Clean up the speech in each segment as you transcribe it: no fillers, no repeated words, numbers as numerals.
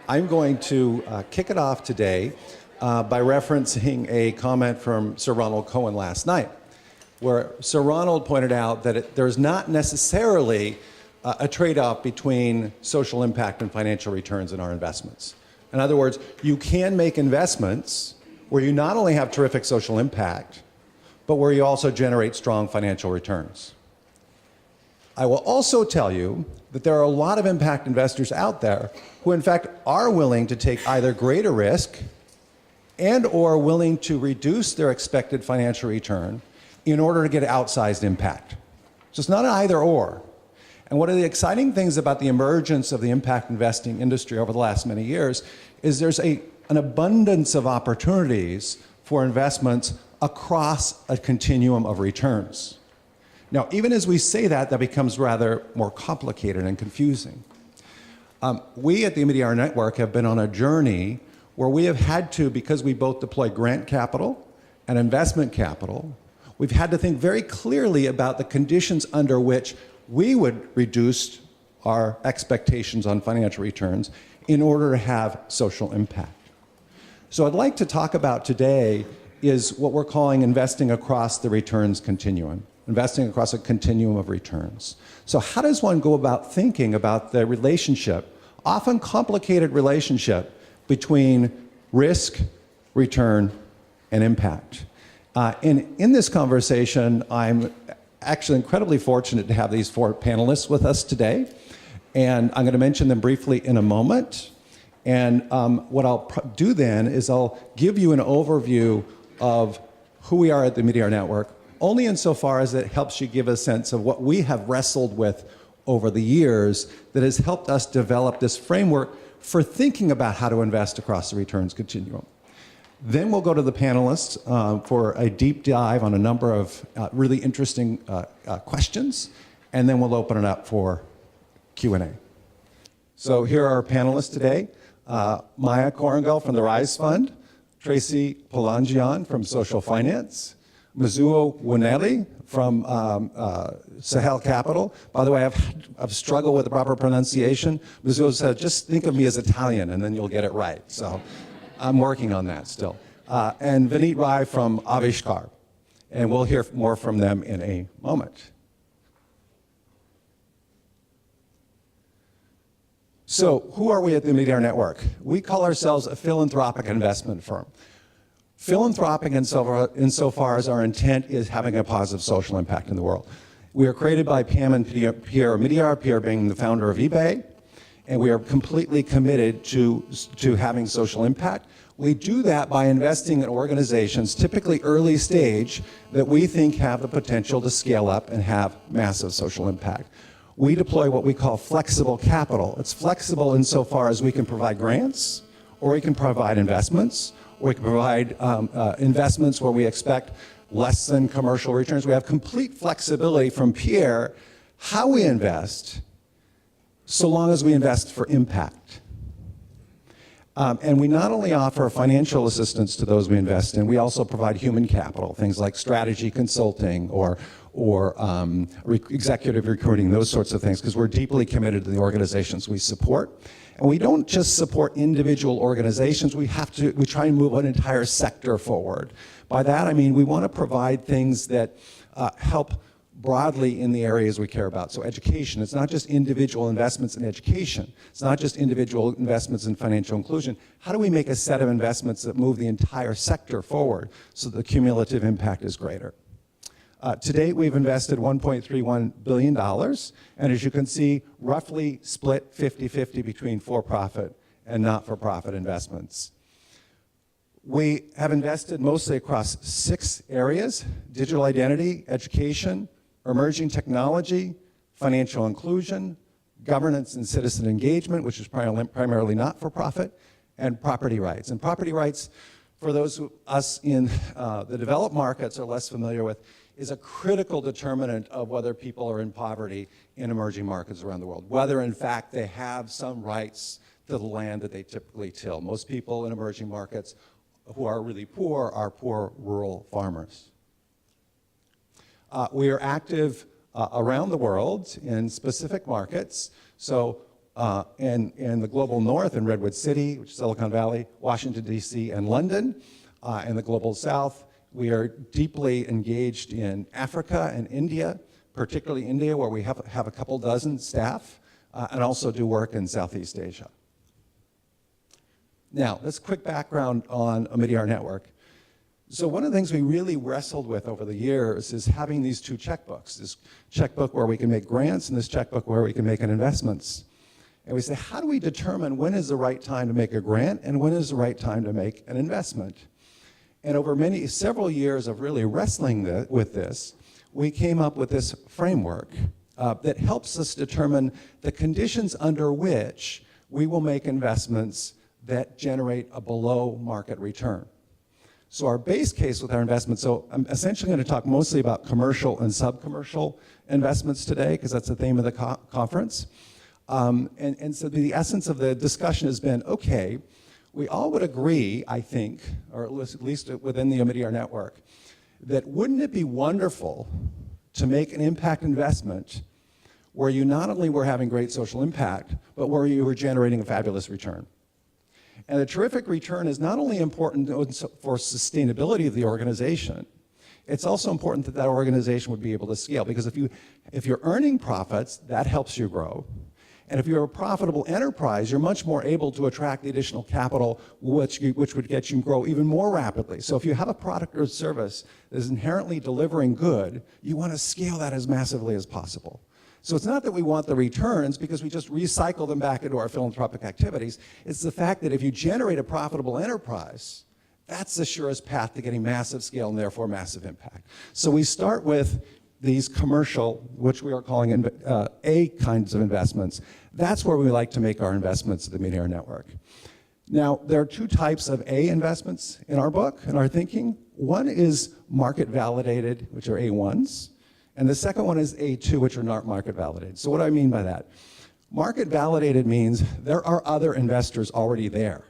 I'm going to kick it off today by referencing a comment from Sir Ronald Cohen last night, where Sir Ronald pointed out that there's not necessarily a trade-off between social impact and financial returns in our investments. In other words, you can make investments where you not only have terrific social impact, but where you also generate strong financial returns. I will also tell you that there are a lot of impact investors out there who in fact are willing to take either greater risk and or willing to reduce their expected financial return in order to get outsized impact. So it's not an either or. And one of the exciting things about the emergence of the impact investing industry over the last many years is there's an abundance of opportunities for investments across a continuum of returns. Now, even as we say that, that becomes rather more complicated and confusing. We at the MEDR Network have been on a journey where we have had to, because we both deploy grant capital and investment capital, we've had to think very clearly about the conditions under which we would reduce our expectations on financial returns in order to have social impact. So I'd like to talk about today is what we're calling investing across the returns continuum, investing across a continuum of returns. So how does one go about thinking about the relationship, often complicated relationship, between risk, return, and impact? And in this conversation, I'm actually incredibly fortunate to have these four panelists with us today. And I'm going to mention them briefly in a moment. And what I'll do then is I'll give you an overview of who we are at the MEDR Network, only insofar as it helps you give a sense of what we have wrestled with over the years that has helped us develop this framework for thinking about how to invest across the returns continuum. Then we'll go to the panelists for a deep dive on a number of really interesting questions, and then we'll open it up for Q&A. So here are our panelists today. Maya Korengal from the RISE Fund, Tracy Polangian from Social Finance, Mizuho Winelli from Sahel Capital. By the way, I've struggled with the proper pronunciation. Mizuho said, just think of me as Italian and then you'll get it right. So I'm working on that still. And Vineet Rai from Avishkar. And we'll hear more from them in a moment. So who are we at the MEDR Network? We call ourselves a philanthropic investment firm. Philanthropic insofar as our intent is having a positive social impact in the world. We are created by Pam and Pierre Midyar, Pierre being the founder of eBay, and we are completely committed to having social impact. We do that by investing in organizations, typically early stage, that we think have the potential to scale up and have massive social impact. We deploy what we call flexible capital. It's flexible insofar as we can provide grants, or we can provide investments, or we can provide investments where we expect less than commercial returns. We have complete flexibility from Pierre how we invest, so long as we invest for impact. And we not only offer financial assistance to those we invest in, we also provide human capital, things like strategy consulting or executive recruiting, those sorts of things, because we're deeply committed to the organizations we support. And we don't just support individual organizations, we try and move an entire sector forward. By that I mean we want to provide things that help broadly in the areas we care about. So education, it's not just individual investments in education. It's not just individual investments in financial inclusion. How do we make a set of investments that move the entire sector forward so the cumulative impact is greater? To date, we've invested $1.31 billion, and as you can see, roughly split 50-50 between for-profit and not-for-profit investments. We have invested mostly across 6 areas: digital identity, education, emerging technology, financial inclusion, governance and citizen engagement, which is primarily not-for-profit, and property rights. And property rights, for those of us in the developed markets are less familiar with, is a critical determinant of whether people are in poverty in emerging markets around the world, whether in fact they have some rights to the land that they typically till. Most people in emerging markets who are really poor are poor rural farmers. We are active around the world in specific markets. So in the global north in Redwood City, which is Silicon Valley, Washington, D.C., and London. In the global south, we are deeply engaged in Africa and India, particularly India, where we have a couple dozen staff, and also do work in Southeast Asia. Now, this quick background on Omidyar Network. So one of the things we really wrestled with over the years is having these two checkbooks, this checkbook where we can make grants and this checkbook where we can make investments. And we say, how do we determine when is the right time to make a grant and when is the right time to make an investment? And over several years of really wrestling with this, we came up with this framework that helps us determine the conditions under which we will make investments that generate a below market return. So our base case with our investments, so I'm essentially going to talk mostly about commercial and sub-commercial investments today, because that's the theme of the conference. And so the essence of the discussion has been, okay, we all would agree, I think, or at least within the Omidyar network, that wouldn't it be wonderful to make an impact investment where you not only were having great social impact, but where you were generating a fabulous return? And a terrific return is not only important for sustainability of the organization, it's also important that that organization would be able to scale, because if you're earning profits, that helps you grow. And if you're a profitable enterprise, you're much more able to attract the additional capital, which would get you grow even more rapidly. So if you have a product or service that is inherently delivering good, you want to scale that as massively as possible. So it's not that we want the returns because we just recycle them back into our philanthropic activities. It's the fact that if you generate a profitable enterprise, that's the surest path to getting massive scale and therefore massive impact. So we start with these commercial, which we are calling A kinds of investments. That's where we like to make our investments at the Omidyar network. Now, there are two types of A investments in our book, in our thinking. One is market validated, which are A1s. And the second one is A2, which are not market validated. So what do I mean by that? Market validated means there are other investors already there,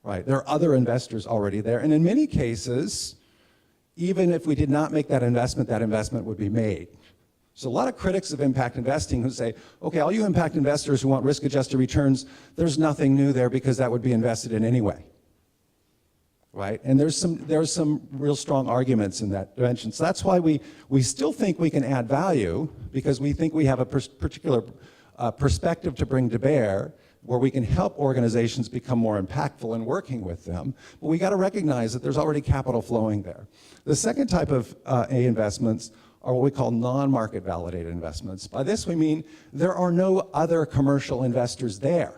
right? There are other investors already there. And in many cases, even if we did not make that investment would be made. So a lot of critics of impact investing who say, okay, all you impact investors who want risk-adjusted returns, there's nothing new there because that would be invested in anyway. Right? And there's some real strong arguments in that dimension. So that's why we still think we can add value, because we think we have a particular perspective to bring to bear where we can help organizations become more impactful in working with them. But we got to recognize that there's already capital flowing there. The second type of A investments are what we call non-market validated investments. By this we mean there are no other commercial investors there.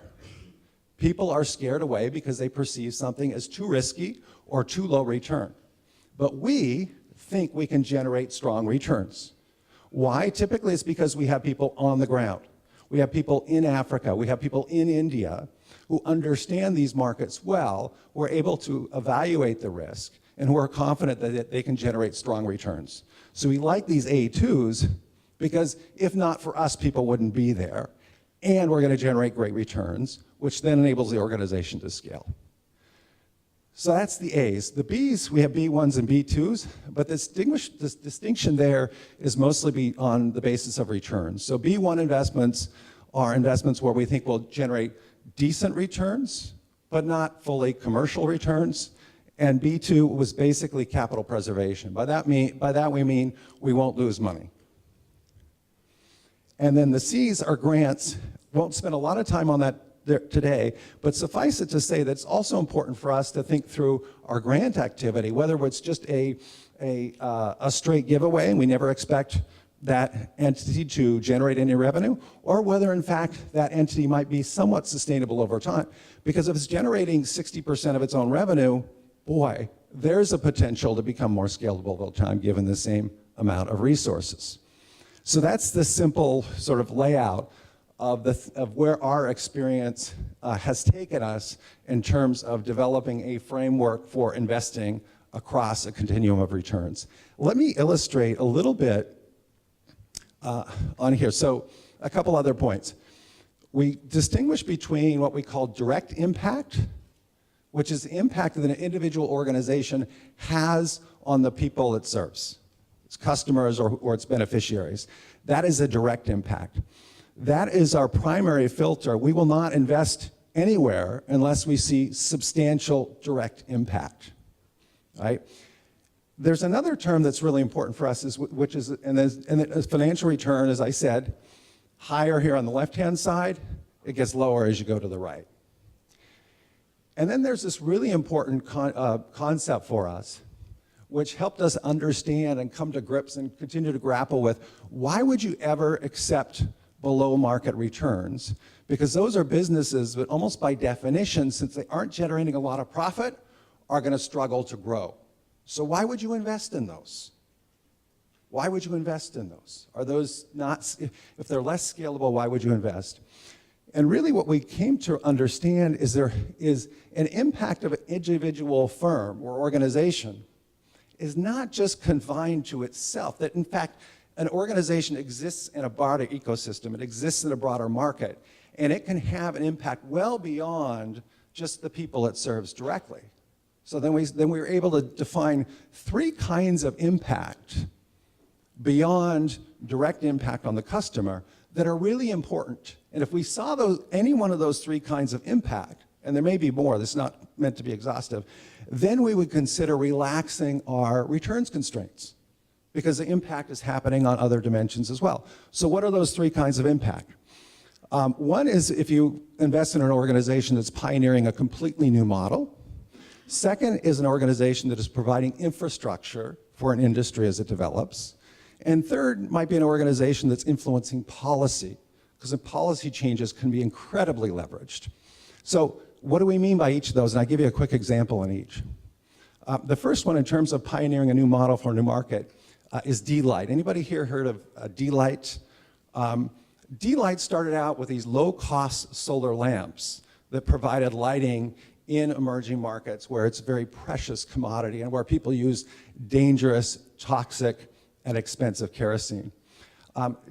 People are scared away because they perceive something as too risky or too low return. But we think we can generate strong returns. Why? Typically it's because we have people on the ground. We have people in Africa, we have people in India who understand these markets well, who are able to evaluate the risk, and who are confident that they can generate strong returns. So we like these A2s because if not for us, people wouldn't be there. And we're going to generate great returns, which then enables the organization to scale. So that's the A's. The B's, we have B1s and B2s, but this distinction there is mostly on the basis of returns. So B1 investments are investments where we think will generate decent returns, but not fully commercial returns. And B2 was basically capital preservation. By that we mean we won't lose money. And then the C's are grants. Won't spend a lot of time on that today, but suffice it to say that it's also important for us to think through our grant activity, whether it's just a straight giveaway and we never expect that entity to generate any revenue, or whether in fact that entity might be somewhat sustainable over time. Because if it's generating 60% of its own revenue, boy, there's a potential to become more scalable over time given the same amount of resources. So that's the simple sort of layout of where our experience has taken us in terms of developing a framework for investing across a continuum of returns. Let me illustrate a little bit on here. So a couple other points. We distinguish between what we call direct impact, which is the impact that an individual organization has on the people it serves, its customers or its beneficiaries. That is a direct impact. That is our primary filter. We will not invest anywhere unless we see substantial direct impact, right? There's another term that's really important for us, which is the financial return, as I said, higher here on the left-hand side, it gets lower as you go to the right. And then there's this really important concept for us, which helped us understand and come to grips and continue to grapple with, why would you ever accept below market returns? Because those are businesses that almost by definition, since they aren't generating a lot of profit, are going to struggle to grow. So why would you invest in those? Why would you invest in those? Are those not, if they're less scalable, why would you invest? And really what we came to understand is there is an impact of an individual firm or organization is not just confined to itself, that in fact, an organization exists in a broader ecosystem, it exists in a broader market, and it can have an impact well beyond just the people it serves directly. So then we were able to define 3 kinds of impact beyond direct impact on the customer that are really important. And if we saw any one of those 3 kinds of impact, and there may be more, this is not meant to be exhaustive, then we would consider relaxing our returns constraints because the impact is happening on other dimensions as well. So what are those 3 kinds of impact? One is if you invest in an organization that's pioneering a completely new model. Second is an organization that is providing infrastructure for an industry as it develops. And third might be an organization that's influencing policy, because the policy changes can be incredibly leveraged. So what do we mean by each of those? And I'll give you a quick example in each. The first one, in terms of pioneering a new model for a new market, is D-Light. Anybody here heard of D-Light? D-Light started out with these low-cost solar lamps that provided lighting in emerging markets where it's a very precious commodity and where people use dangerous, toxic, and expensive kerosene.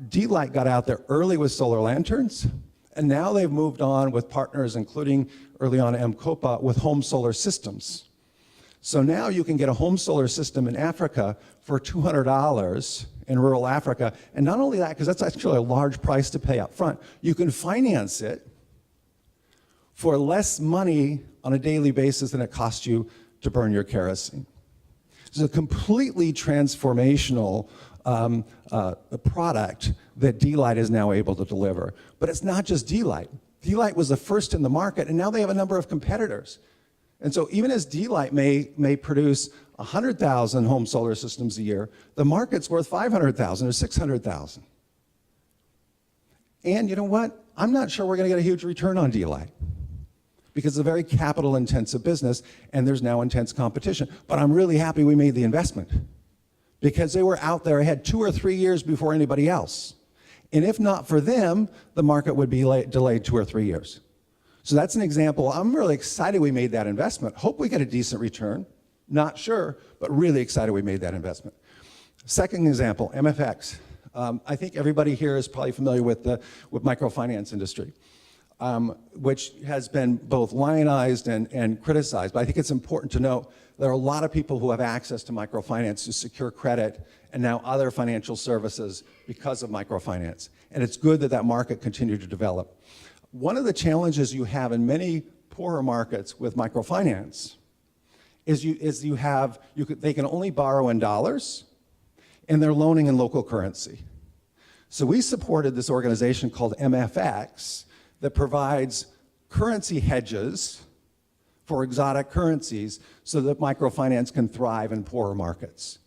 D-Light got out there early with solar lanterns, and now they've moved on with partners, including early on M-Copa, with home solar systems. So now you can get a home solar system in Africa for $200 in rural Africa, and not only that, because that's actually a large price to pay up front, you can finance it for less money on a daily basis than it costs you to burn your kerosene. It's a completely transformational product that D-Light is now able to deliver. But it's not just D-Light. D-Light was the first in the market, and now they have a number of competitors. And so even as D-Light may produce 100,000 home solar systems a year, the market's worth 500,000 or 600,000. And you know what? I'm not sure we're going to get a huge return on D-Light, because it's a very capital-intensive business, and there's now intense competition. But I'm really happy we made the investment, because they were out there ahead 2 or 3 years before anybody else. And if not for them, the market would be delayed 2 or 3 years. So that's an example. I'm really excited we made that investment. Hope we get a decent return. Not sure, but really excited we made that investment. Second example, MFX. I think everybody here is probably familiar with the microfinance industry. Which has been both lionized and criticized. But I think it's important to note there are a lot of people who have access to microfinance to secure credit and now other financial services because of microfinance. And it's good that that market continued to develop. One of the challenges you have in many poorer markets with microfinance is they can only borrow in dollars, and they're loaning in local currency. So we supported this organization called MFX that provides currency hedges for exotic currencies so that microfinance can thrive in poorer markets.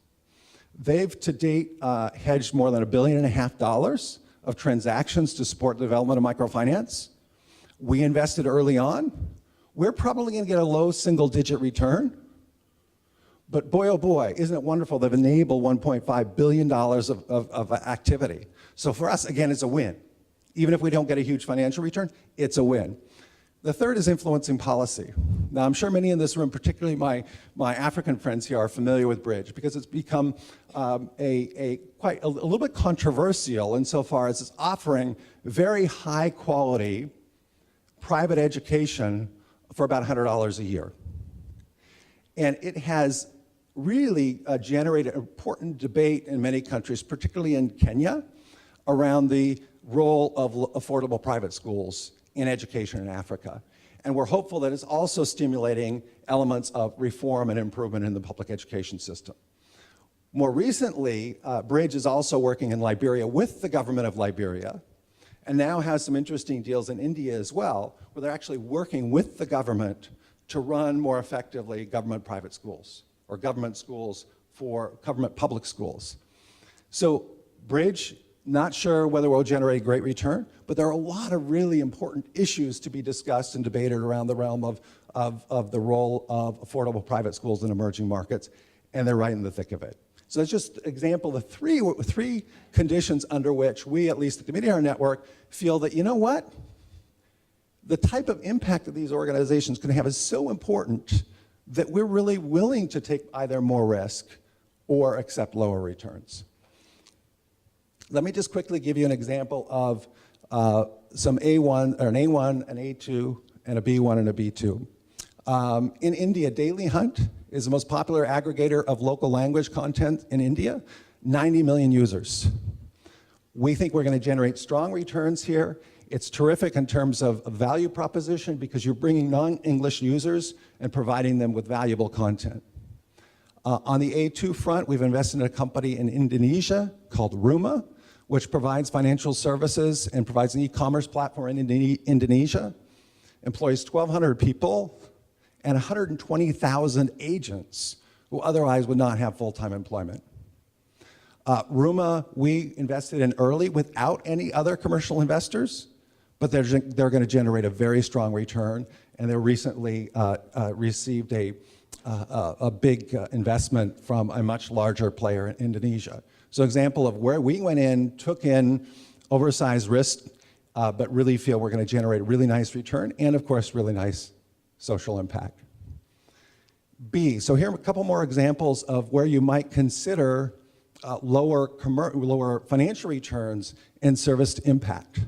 They've to date hedged more than $1.5 billion of transactions to support the development of microfinance. We invested early on. We're probably going to get a low single-digit return. But boy, oh boy, isn't it wonderful they've enabled $1.5 billion of activity. So for us, again, it's a win. Even if we don't get a huge financial return, it's a win. The third is influencing policy. Now, I'm sure many in this room, particularly my African friends here, are familiar with Bridge because it's become a little bit controversial insofar as it's offering very high quality private education for about $100 a year. And it has really generated an important debate in many countries, particularly in Kenya, around the role of affordable private schools in education in Africa. And we're hopeful that it's also stimulating elements of reform and improvement in the public education system. More recently, Bridge is also working in Liberia with the government of Liberia, and now has some interesting deals in India as well, where they're actually working with the government to run more effectively government private schools, or government schools for government public schools. So Bridge, not sure whether we'll generate a great return, but there are a lot of really important issues to be discussed and debated around the realm of the role of affordable private schools in emerging markets, and they're right in the thick of it. So that's just an example of three conditions under which we, at least at the Media Network, feel that, you know what? The type of impact that these organizations can have is so important that we're really willing to take either more risk or accept lower returns. Let me just quickly give you an example of some A1, or an A1, an A2, and a B1 and a B2. In India, Daily Hunt is the most popular aggregator of local language content in India, 90 million users. We think we're going to generate strong returns here. It's terrific in terms of a value proposition because you're bringing non-English users and providing them with valuable content. On the A2 front, we've invested in a company in Indonesia called Rumah, which provides financial services and provides an e-commerce platform in Indonesia, employs 1,200 people and 120,000 agents who otherwise would not have full-time employment. Rumah, we invested in early without any other commercial investors, but they're going to generate a very strong return, and they recently received a big investment from a much larger player in Indonesia. So example of where we went in, took in oversized risk, but really feel we're going to generate a really nice return and, of course, really nice social impact. B, so here are a couple more examples of where you might consider lower financial returns in service to impact.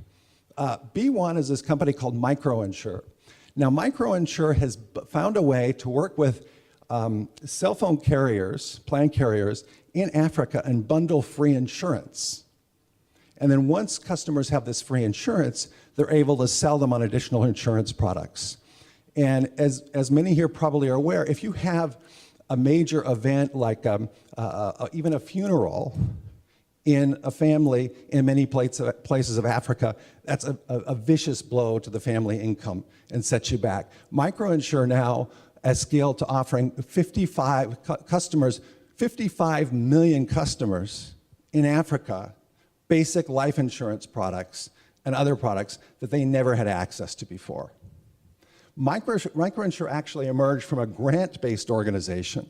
B1 is this company called MicroInsure. Now, MicroInsure has found a way to work with cell phone carriers, plan carriers, in Africa and bundle free insurance. And then once customers have this free insurance, they're able to sell them on additional insurance products. And as many here probably are aware, if you have a major event like even a funeral in a family in many places of Africa, that's a vicious blow to the family income and sets you back. MicroInsure now has scaled to offering 55 million customers in Africa basic life insurance products and other products that they never had access to before. MicroInsure actually emerged from a grant-based organization,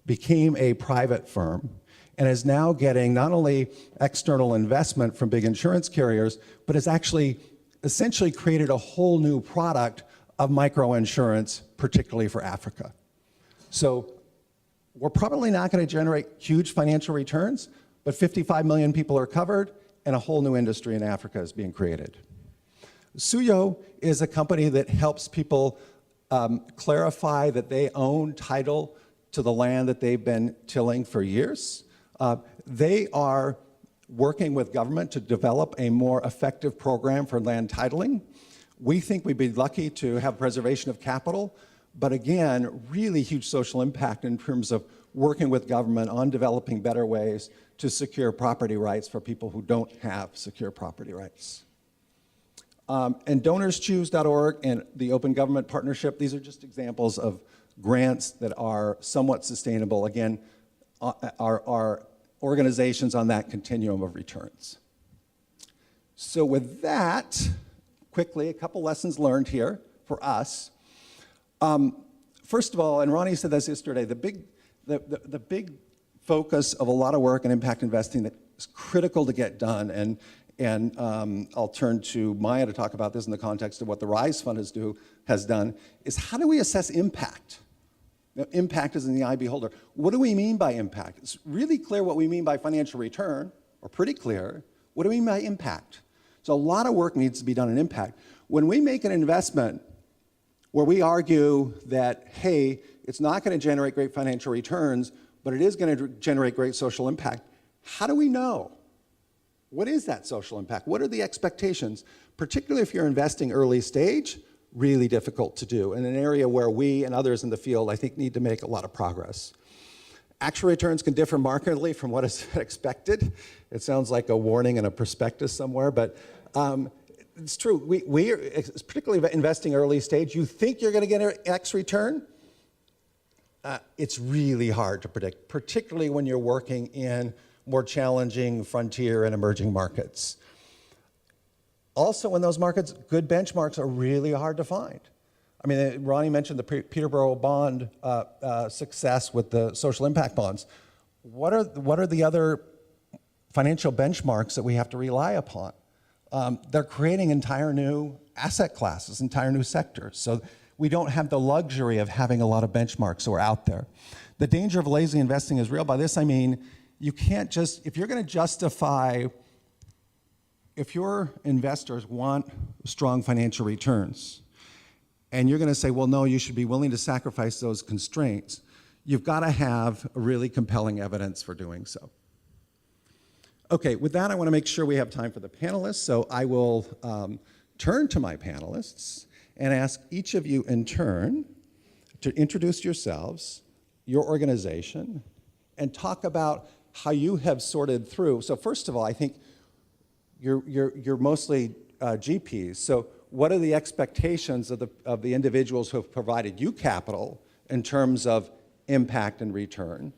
became a private firm, and is now getting not only external investment from big insurance carriers, but has actually essentially created a whole new product of microinsurance, particularly for Africa. So we're probably not going to generate huge financial returns, but 55 million people are covered, and a whole new industry in Africa is being created. Suyo is a company that helps people clarify that they own title to the land that they've been tilling for years. They are working with government to develop a more effective program for land titling. We think we'd be lucky to have preservation of capital, but again, really huge social impact in terms of working with government on developing better ways to secure property rights for people who don't have secure property rights. And DonorsChoose.org and the Open Government Partnership, these are just examples of grants that are somewhat sustainable, again, are organizations on that continuum of returns. So with that, quickly, a couple lessons learned here for us. First of all, and Ronnie said this yesterday, the big focus of a lot of work in impact investing that is critical to get done, and I'll turn to Maya to talk about this in the context of what the RISE Fund has done, is how do we assess impact? Now, impact is in the eye beholder. What do we mean by impact? It's really clear what we mean by financial return, or pretty clear. What do we mean by impact? So a lot of work needs to be done in impact. When we make an investment where we argue that, hey, it's not going to generate great financial returns, but it is going to generate great social impact, how do we know? What is that social impact? What are the expectations? Particularly if you're investing early stage, really difficult to do, in an area where we and others in the field, I think, need to make a lot of progress. Actual returns can differ markedly from what is expected. It sounds like a warning in a prospectus somewhere, but it's true. We are, particularly investing early stage, you think you're going to get an X return. It's really hard to predict, particularly when you're working in more challenging frontier and emerging markets. Also, in those markets, good benchmarks are really hard to find. I mean, Ronnie mentioned the Peterborough bond success with the social impact bonds. What are the other financial benchmarks that we have to rely upon? They're creating entire new asset classes, entire new sectors. So we don't have the luxury of having a lot of benchmarks that are out there. The danger of lazy investing is real. By this I mean, you can't just, if you're going to justify, if your investors want strong financial returns, and you're going to say, well, no, you should be willing to sacrifice those constraints, you've got to have really compelling evidence for doing so. Okay, with that, I want to make sure we have time for the panelists, so I will turn to my panelists and ask each of you in turn to introduce yourselves, your organization, and talk about how you have sorted through. So first of all, I think you're mostly GPs, so what are the expectations of the individuals who have provided you capital in terms of impact and return?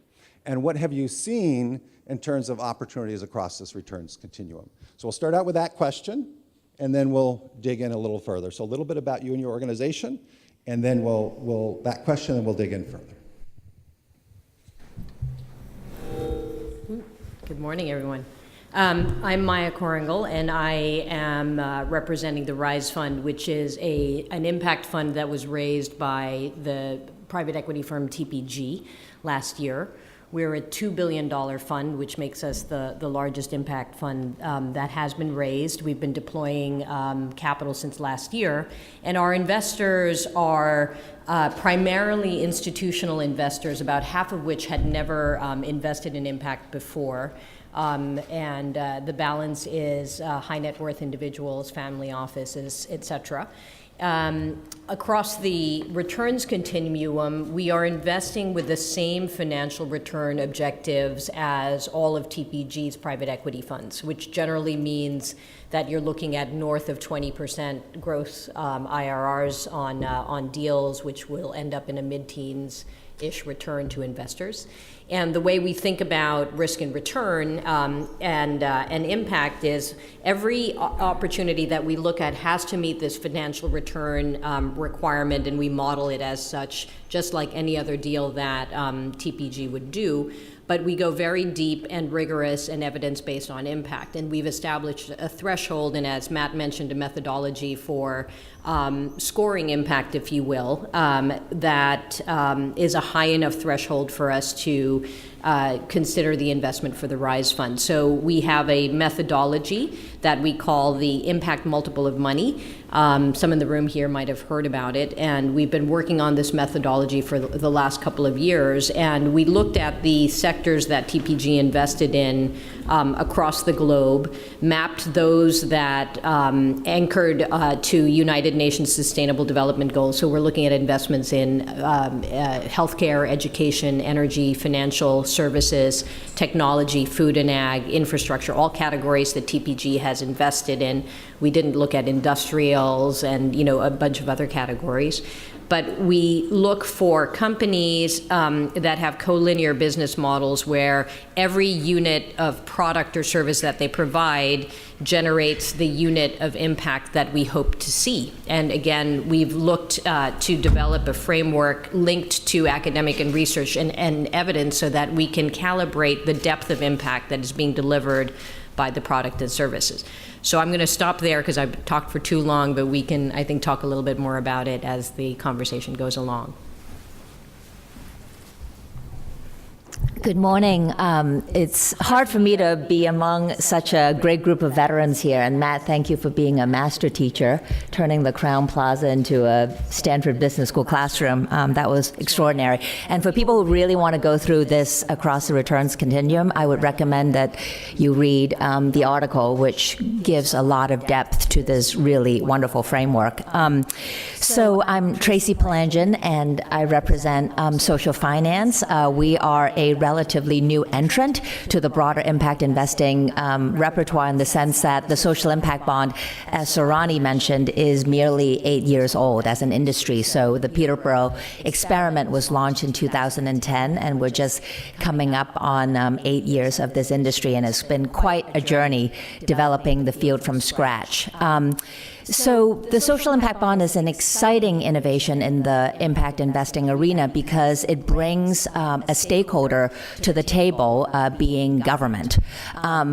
And what have you seen in terms of opportunities across this returns continuum? So we'll start out with that question, and then we'll dig in a little further. So a little bit about you and your organization, and then we'll that question, and we'll dig in further. Good morning, everyone. I'm Maya Koringal, and I am representing the RISE Fund, which is an impact fund that was raised by the private equity firm TPG last year. We're a $2 billion fund, which makes us the largest impact fund that has been raised. We've been deploying capital since last year, and our investors are primarily institutional investors, about half of which had never invested in impact before. And the balance is high net worth individuals, family offices, et cetera. Across the returns continuum, we are investing with the same financial return objectives as all of TPG's private equity funds, which generally means that you're looking at north of 20% gross IRRs on deals, which will end up in a mid-teens-ish return to investors. And the way we think about risk and return and impact is every opportunity that we look at has to meet this financial return requirement, and we model it as such, just like any other deal that TPG would do. But we go very deep and rigorous and evidence-based on impact. And we've established a threshold, and as Matt mentioned, a methodology for scoring impact, if you will, that is a high enough threshold for us to consider the investment for the RISE Fund. So we have a methodology that we call the impact multiple of money. Some in the room here might have heard about it, and we've been working on this methodology for the last couple of years, and we looked at the sectors that TPG invested in across the globe, mapped those that anchored to United Nations Sustainable Development Goals. So we're looking at investments in healthcare, education, energy, financial services, technology, food and ag, infrastructure, all categories that TPG has invested in. We didn't look at industrials and a bunch of other categories. But we look for companies that have collinear business models where every unit of product or service that they provide generates the unit of impact that we hope to see. And again, we've looked to develop a framework linked to academic and research and evidence so that we can calibrate the depth of impact that is being delivered by the product and services. So I'm going to stop there because I've talked for too long, but we can, I think, talk a little bit more about it as the conversation goes along. Good morning. It's hard for me to be among such a great group of veterans here. And Matt, thank you for being a master teacher, turning the Crown Plaza into a Stanford Business School classroom. That was extraordinary. And for people who really want to go through this across the returns continuum, I would recommend that you read the article, which gives a lot of depth to this really wonderful framework. So I'm Tracy Palangian, and I represent social finance. We are a relatively new entrant to the broader impact investing repertoire, in the sense that the social impact bond, as Sarani mentioned, is merely 8 years old as an industry. So the Peterborough experiment was launched in 2010, and we're just coming up on 8 years of this industry, and it's been quite a journey developing the field from scratch. So the social impact bond is an exciting innovation in the impact investing arena because it brings a stakeholder to the table, being government.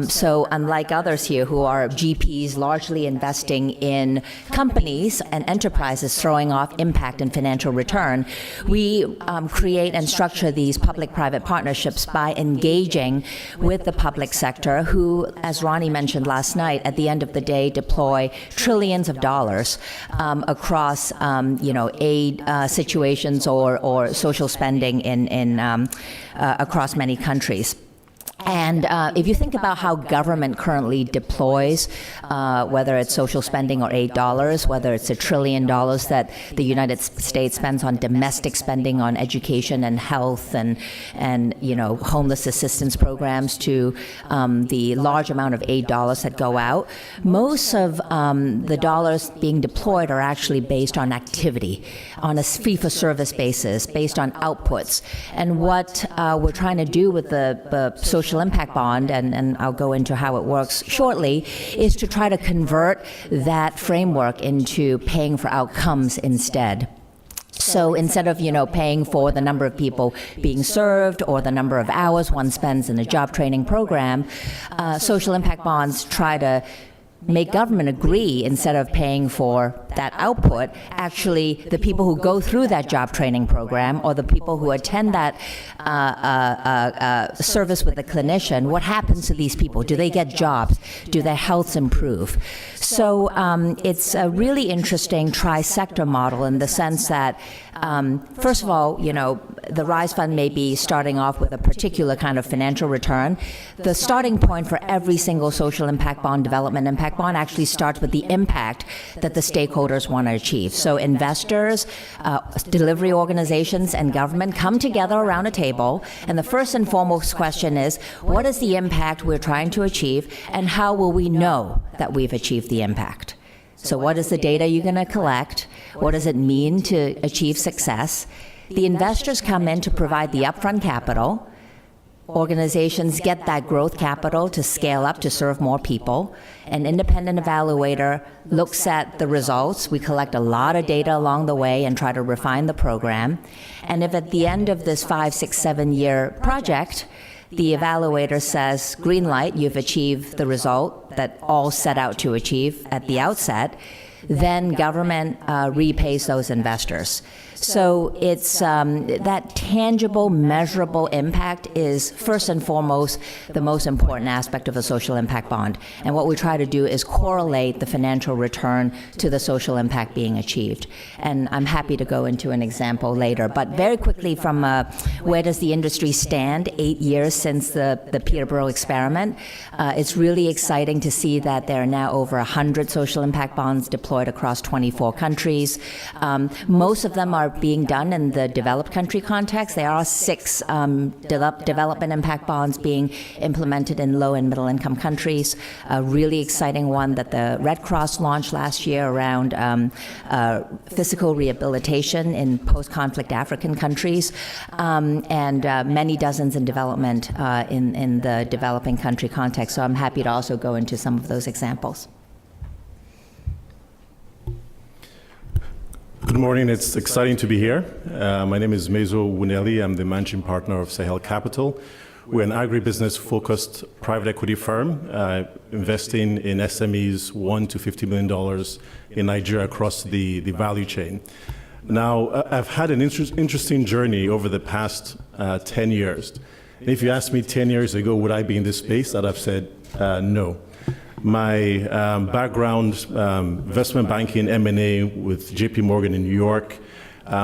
So unlike others here who are GPs largely investing in companies and enterprises throwing off impact and financial return, we create and structure these public-private partnerships by engaging with the public sector who, as Ronnie mentioned last night, at the end of the day deploy trillions of dollars across, aid situations or social spending in across many countries. And if you think about how government currently deploys, whether it's social spending or $8, whether it's $1 trillion that the United States spends on domestic spending on education and health and homeless assistance programs, to the large amount of $8 that go out, most of the dollars being deployed are actually based on activity, on a fee-for-service basis, based on outputs. And what we're trying to do with the social impact bond, and I'll go into how it works shortly, is to try to convert that framework into paying for outcomes instead. So instead of, paying for the number of people being served or the number of hours one spends in a job training program, social impact bonds try to make government agree, instead of paying for that output, actually the people who go through that job training program or the people who attend that service with a clinician, what happens to these people? Do they get jobs? Do their health improve? So it's a really interesting tri-sector model in the sense that, first of all, the RISE Fund may be starting off with a particular kind of financial return. The starting point for every single social impact bond, development impact bond, actually starts with the impact that the stakeholders want to achieve. So investors, delivery organizations, and government come together around a table, and the first and foremost question is, what is the impact we're trying to achieve, and how will we know that we've achieved the impact? So what is the data you're going to collect? What does it mean to achieve success? The investors come in to provide the upfront capital. Organizations get that growth capital to scale up to serve more people. An independent evaluator looks at the results. We collect a lot of data along the way and try to refine the program. And if at the end of this 5, 6, 7-year project, the evaluator says, green light, you've achieved the result that all set out to achieve at the outset, then government repays those investors. So it's that tangible, measurable impact is first and foremost the most important aspect of a social impact bond. And what we try to do is correlate the financial return to the social impact being achieved. And I'm happy to go into an example later. But very quickly, from where does the industry stand 8 years since the Peterborough experiment, it's really exciting to see that there are now over 100 social impact bonds deployed across 24 countries. Most of them are being done in the developed country context. There are 6 development impact bonds being implemented in low and middle income countries. A really exciting one that the Red Cross launched last year around physical rehabilitation in post-conflict African countries, and many dozens in development in the developing country context. So I'm happy to also go into some of those examples. Good morning. It's exciting to be here. My name is Mezo Wuneli. I'm the managing partner of Sahel Capital. We're an agribusiness-focused private equity firm investing in SMEs $1 to $50 million in Nigeria across the value chain. Now, I've had an interesting journey over the past 10 years. And if you asked me 10 years ago, would I be in this space, I'd have said no. My background, investment banking, M&A with JP Morgan in New York,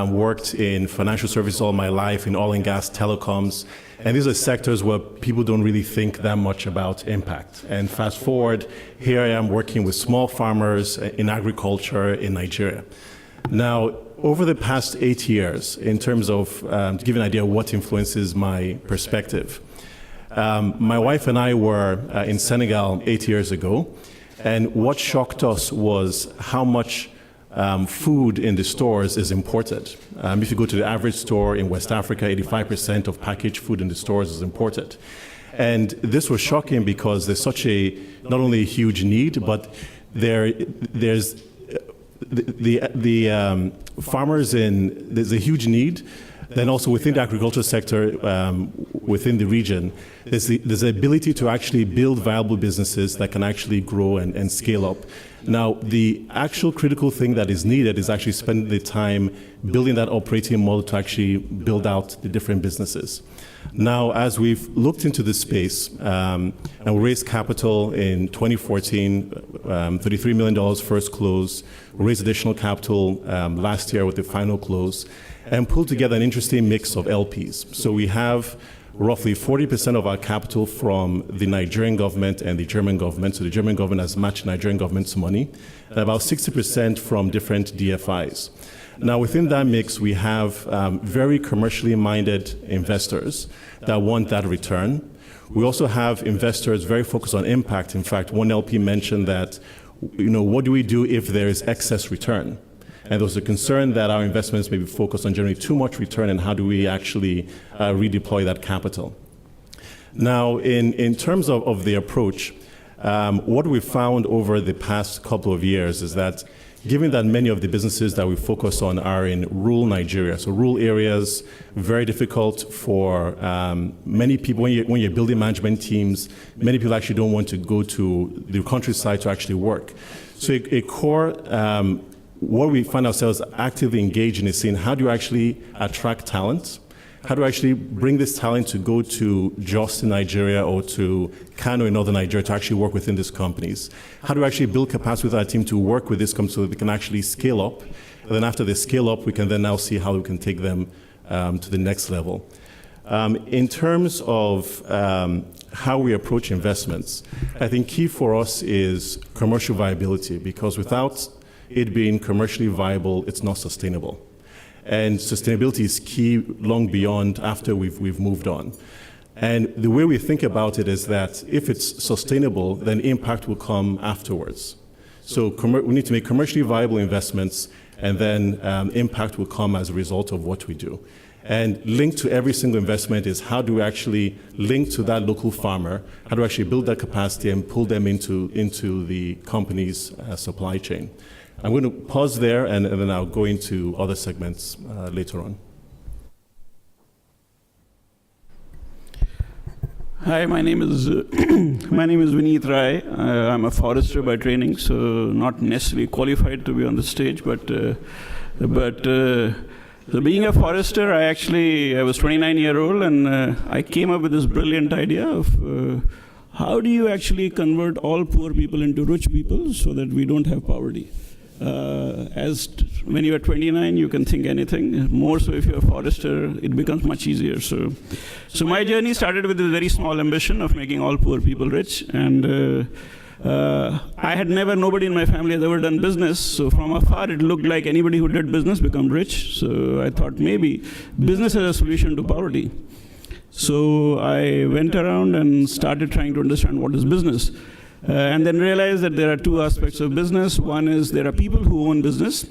worked in financial services all my life, in oil and gas, telecoms, and these are sectors where people don't really think that much about impact. And fast forward, here I am working with small farmers in agriculture in Nigeria. Now, over the past 8 years, in terms of, to give you an idea of what influences my perspective, my wife and I were in Senegal 8 years ago, and what shocked us was how much food in the stores is imported. If you go to the average store in West Africa, 85% of packaged food in the stores is imported. And this was shocking because there's such a, not only a huge need, but there's the farmers there's a huge need. Then also within the agriculture sector, within the region, there's the ability to actually build viable businesses that can actually grow and scale up. Now, the actual critical thing that is needed is actually spending the time building that operating model to actually build out the different businesses. Now, as we've looked into this space, and we raised capital in 2014, $33 million first close, we raised additional capital last year with the final close, and pulled together an interesting mix of LPs. So we have roughly 40% of our capital from the Nigerian government and the German government. So the German government has matched Nigerian government's money, and about 60% from different DFIs. Now, within that mix, we have very commercially minded investors that want that return. We also have investors very focused on impact. In fact, one LP mentioned that, what do we do if there is excess return? And there was a concern that our investments may be focused on generating too much return, and how do we actually redeploy that capital? Now, in terms of the approach, what we found over the past couple of years is that given that many of the businesses that we focus on are in rural Nigeria, so rural areas, very difficult for many people. When you're building management teams, many people actually don't want to go to the countryside to actually work. So a core what we find ourselves actively engaged in is seeing how do you actually attract talent? How do you actually bring this talent to go to Jos in Nigeria or to Kano in northern Nigeria to actually work within these companies? How do you actually build capacity with our team to work with this company so that they can actually scale up? And then after they scale up, we can then now see how we can take them to the next level. In terms of how we approach investments, I think key for us is commercial viability, because without it being commercially viable, it's not sustainable. And sustainability is key long beyond after we've moved on. And the way we think about it is that if it's sustainable, then impact will come afterwards. So we need to make commercially viable investments, and then impact will come as a result of what we do. And linked to every single investment is how do we actually link to that local farmer, how do we actually build that capacity and pull them into the company's supply chain. I'm going to pause there, and then I'll go into other segments later on. Hi, my name is Vineet Rai. I'm a forester by training, so not necessarily qualified to be on the stage, but so being a forester, I was 29-year-old, and I came up with this brilliant idea of how do you actually convert all poor people into rich people so that we don't have poverty. When you are 29, you can think anything. More so if you're a forester, it becomes much easier. So my journey started with a very small ambition of making all poor people rich. And nobody in my family has ever done business. So from afar, it looked like anybody who did business become rich. So I thought maybe business is a solution to poverty. So I went around and started trying to understand what is business. And then realized that there are two aspects of business. One is there are people who own business,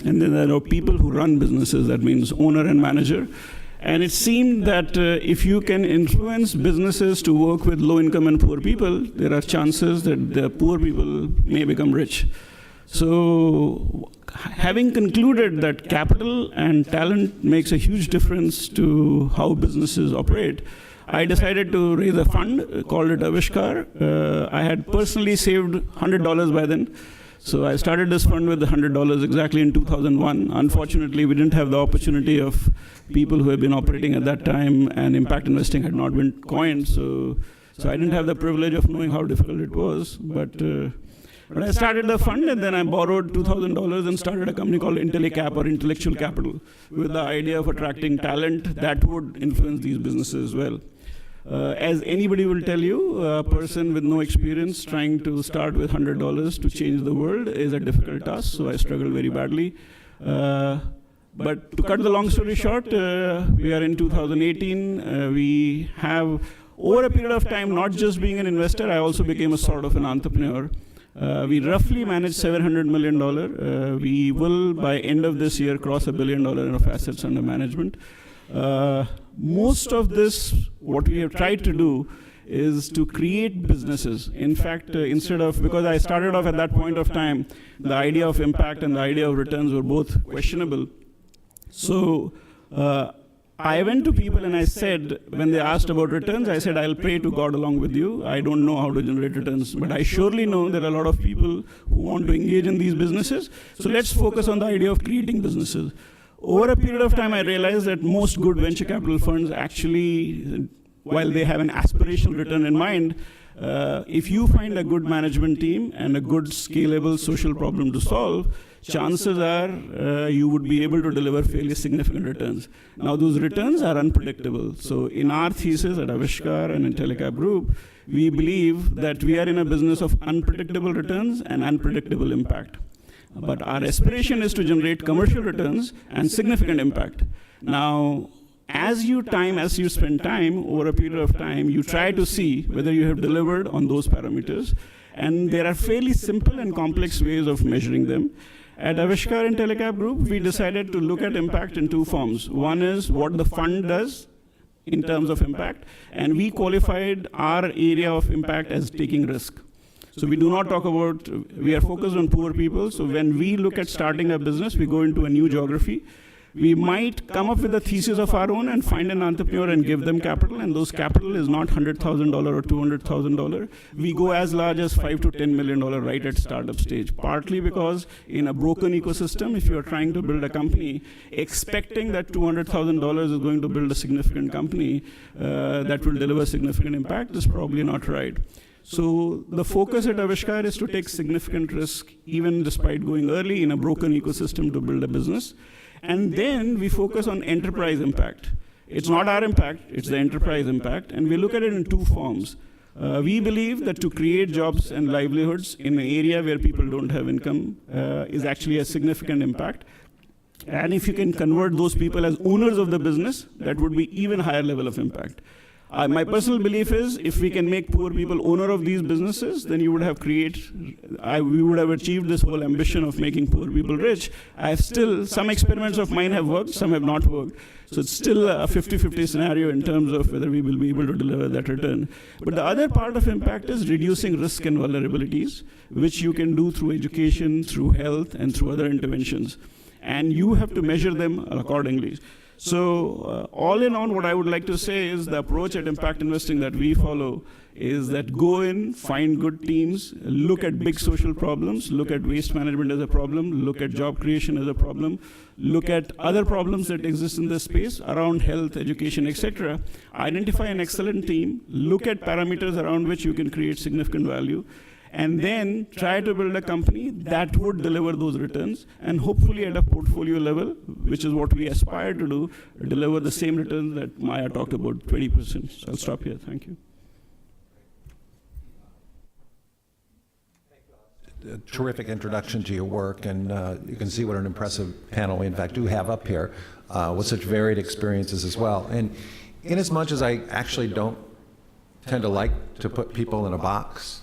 and then there are people who run businesses. That means owner and manager. And it seemed that if you can influence businesses to work with low-income and poor people, there are chances that the poor people may become rich. So having concluded that capital and talent makes a huge difference to how businesses operate, I decided to raise a fund, called it Avishkar. I had personally saved $100 by then. So I started this fund with $100 exactly in 2001. Unfortunately, we didn't have the opportunity of people who had been operating at that time, and impact investing had not been coined. So I didn't have the privilege of knowing how difficult it was. But I started the fund, and then I borrowed $2,000 and started a company called IntelliCap, or Intellectual Capital, with the idea of attracting talent that would influence these businesses as well. As anybody will tell you, a person with no experience trying to start with $100 to change the world is a difficult task, so I struggled very badly. But to cut the long story short, we are in 2018. We have, over a period of time, not just being an investor, I also became a sort of an entrepreneur. We roughly manage $700 million. We will, by end of this year, cross $1 billion of assets under management. Most of this, what we have tried to do is to create businesses. In fact, instead of, because I started off at that point of time, the idea of impact and the idea of returns were both questionable. So I went to people and I said, when they asked about returns, I said, I'll pray to God along with you. I don't know how to generate returns, but I surely know there are a lot of people who want to engage in these businesses. So let's focus on the idea of creating businesses. Over a period of time, I realized that most good venture capital funds actually, while they have an aspirational return in mind, if you find a good management team and a good scalable social problem to solve, chances are you would be able to deliver fairly significant returns. Now, those returns are unpredictable. So in our thesis at Avishkar and IntelliCap Group, we believe that we are in a business of unpredictable returns and unpredictable impact. But our aspiration is to generate commercial returns and significant impact. Now, as you spend time, over a period of time, you try to see whether you have delivered on those parameters. And there are fairly simple and complex ways of measuring them. At Avishkar and IntelliCap Group, we decided to look at impact in two forms. One is what the fund does in terms of impact, and we qualified our area of impact as taking risk. So we do not talk about, we are focused on poor people. So when we look at starting a business, we go into a new geography. We might come up with a thesis of our own and find an entrepreneur and give them capital, and those capital is not $100,000 or $200,000. We go as large as $5 to $10 million right at startup stage, partly because in a broken ecosystem, if you're trying to build a company, expecting that $200,000 is going to build a significant company that will deliver significant impact is probably not right. So the focus at Avishkar is to take significant risk, even despite going early in a broken ecosystem to build a business. And then we focus on enterprise impact. It's not our impact, it's the enterprise impact. And we look at it in two forms. We believe that to create jobs and livelihoods in an area where people don't have income is actually a significant impact. And if you can convert those people as owners of the business, that would be even higher level of impact. My personal belief is if we can make poor people owner of these businesses, then you would have we would have achieved this whole ambition of making poor people rich. Some experiments of mine have worked, some have not worked. So it's still a 50-50 scenario in terms of whether we will be able to deliver that return. But the other part of impact is reducing risk and vulnerabilities, which you can do through education, through health, and through other interventions. And you have to measure them accordingly. So all in all, what I would like to say is the approach at impact investing that we follow is that go in, find good teams, look at big social problems, look at waste management as a problem, look at job creation as a problem, look at other problems that exist in this space around health, education, etc. Identify an excellent team, look at parameters around which you can create significant value, and then try to build a company that would deliver those returns, and hopefully at a portfolio level, which is what we aspire to do, deliver the same returns that Maya talked about, 20%. So I'll stop here. Thank you. A terrific introduction to your work, and you can see what an impressive panel we in fact do have up here with such varied experiences as well. And in as much as I actually don't tend to like to put people in a box,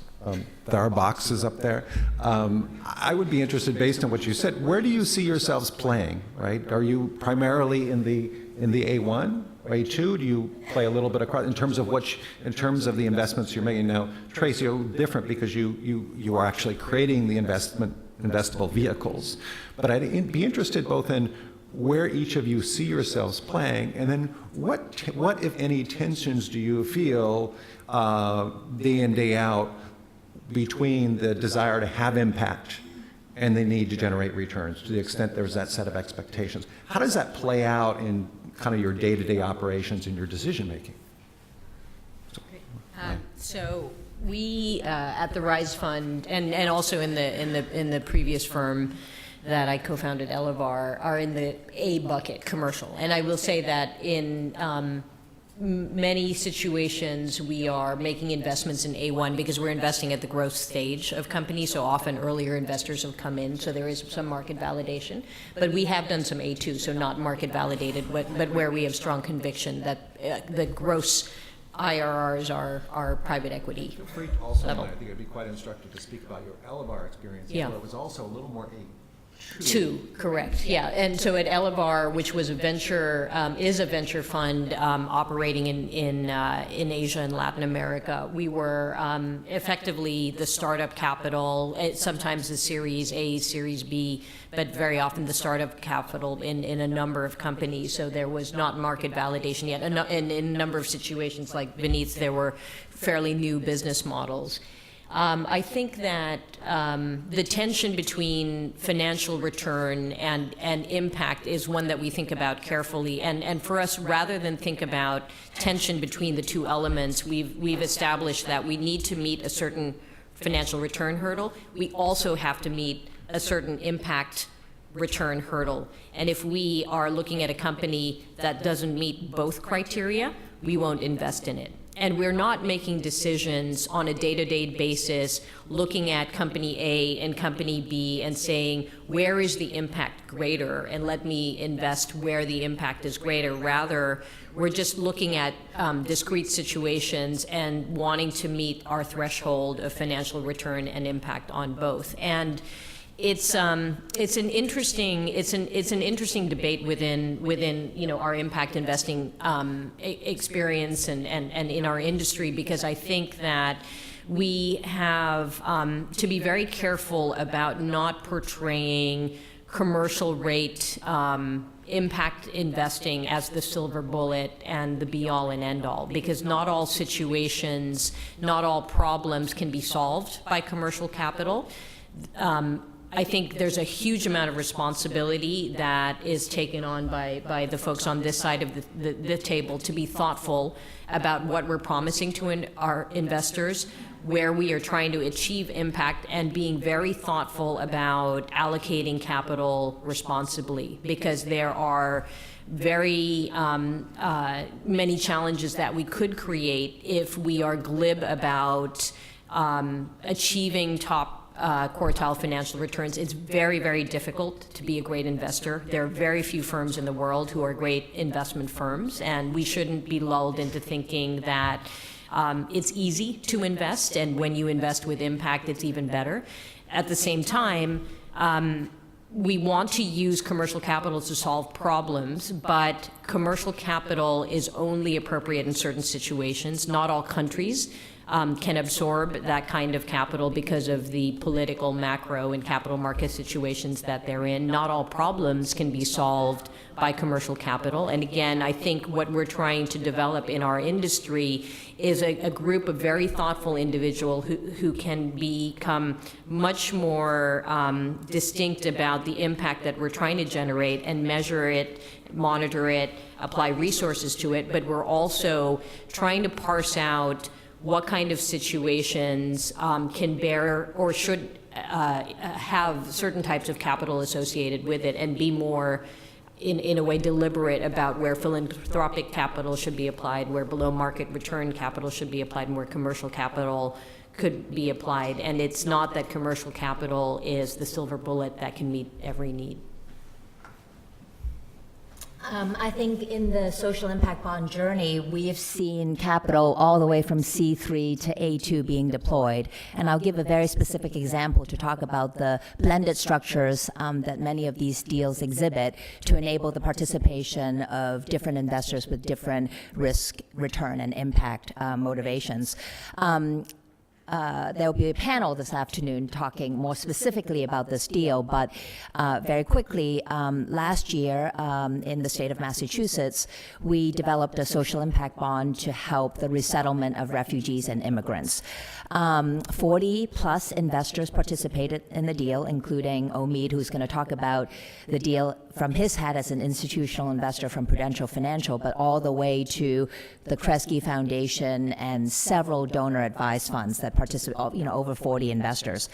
there are boxes up there. I would be interested, based on what you said, where do you see yourselves playing, right? Are you primarily in the A1 or A2? Do you play a little bit across in terms of the investments you're making now? Trace, you're different because you are actually creating the investable vehicles. But I'd be interested both in where each of you see yourselves playing, and then what if any tensions do you feel day in, day out between the desire to have impact and they need to generate returns to the extent there's that set of expectations. How does that play out in kind of your day-to-day operations and your decision-making? So we at the Rise Fund, and also in the previous firm that I co-founded, Elevar, are in the A bucket, commercial. And I will say that in many situations we are making investments in A1 because we're investing at the growth stage of companies, so often earlier investors have come in, so there is some market validation. But we have done some A2, so not market validated, but where we have strong conviction that the gross IRRs are private equity. Feel free to also, level. I think it'd be quite instructive to speak about your Elevar experience, Yeah. where it was also a little more A2. Two, correct, yeah. And so at Elevar, which was a venture, is a venture fund operating in Asia and Latin America, we were effectively the startup capital, sometimes the Series A, Series B, but very often the startup capital in a number of companies. So there was not market validation yet. And in a number of situations like Beneath, there were fairly new business models. I think that the tension between financial return and impact is one that we think about carefully. And for us, rather than think about tension between the two elements, we've established that we need to meet a certain financial return hurdle. We also have to meet a certain impact return hurdle. And if we are looking at a company that doesn't meet both criteria, we won't invest in it. And we're not making decisions on a day-to-day basis looking at company A and company B and saying, where is the impact greater, and let me invest where the impact is greater. Rather, we're just looking at discrete situations and wanting to meet our threshold of financial return and impact on both. And it's an interesting debate within our impact investing experience and in our industry, because I think that we have to be very careful about not portraying commercial rate impact investing as the silver bullet and the be-all and end-all, because not all situations, not all problems can be solved by commercial capital. I think there's a huge amount of responsibility that is taken on by the folks on this side of the table to be thoughtful about what we're promising to our investors, where we are trying to achieve impact, and being very thoughtful about allocating capital responsibly, because there are very many challenges that we could create if we are glib about achieving top quartile financial returns. It's very, very difficult to be a great investor. There are very few firms in the world who are great investment firms, and we shouldn't be lulled into thinking that it's easy to invest, and when you invest with impact, it's even better. At the same time, we want to use commercial capital to solve problems, but commercial capital is only appropriate in certain situations. Not all countries can absorb that kind of capital because of the political, macro, and capital market situations that they're in. Not all problems can be solved by commercial capital. And again, I think what we're trying to develop in our industry is a group of very thoughtful individuals who can become much more distinct about the impact that we're trying to generate and measure it, monitor it, apply resources to it. But we're also trying to parse out what kind of situations can bear or should have certain types of capital associated with it, and be more, in a way, deliberate about where philanthropic capital should be applied, where below market return capital should be applied, and where commercial capital could be applied. And it's not that commercial capital is the silver bullet that can meet every need. I think in the social impact bond journey, we have seen capital all the way from C3 to A2 being deployed. And I'll give a very specific example to talk about the blended structures that many of these deals exhibit to enable the participation of different investors with different risk, return, and impact motivations. there will be a panel this afternoon talking more specifically about this deal, but very quickly, last year in the state of Massachusetts, we developed a social impact bond to help the resettlement of refugees and immigrants. 40 plus investors participated in the deal, including Omid, who's going to talk about the deal from his hat as an institutional investor from Prudential Financial, but all the way to the Kresge Foundation and several donor-advised funds that participate, over 40 investors.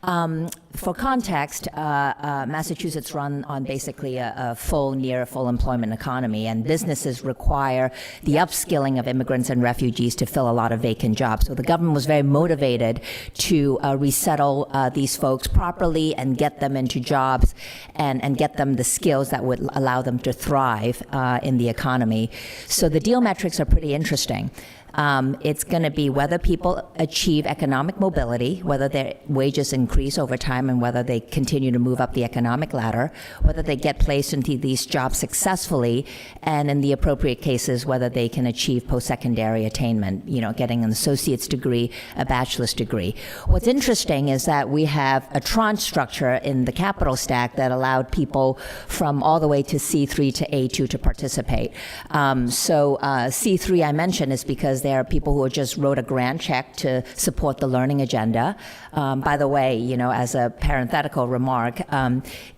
For context, Massachusetts run on basically a near full employment economy, and businesses require the upskilling of immigrants and refugees to fill a lot of vacant jobs. So the government was very motivated to resettle these folks properly and get them into jobs and get them the skills that would allow them to thrive in the economy. So the deal metrics are pretty interesting. It's going to be whether people achieve economic mobility, whether their wages increase over time and whether they continue to move up the economic ladder, whether they get placed into these jobs successfully, and in the appropriate cases, whether they can achieve post-secondary attainment, getting an associate's degree, a bachelor's degree. What's interesting is that we have a tranche structure in the capital stack that allowed people from all the way to C3 to A2 to participate. So C3 I mentioned is because there are people who just wrote a grant check to support the learning agenda. By the way, as a parenthetical remark,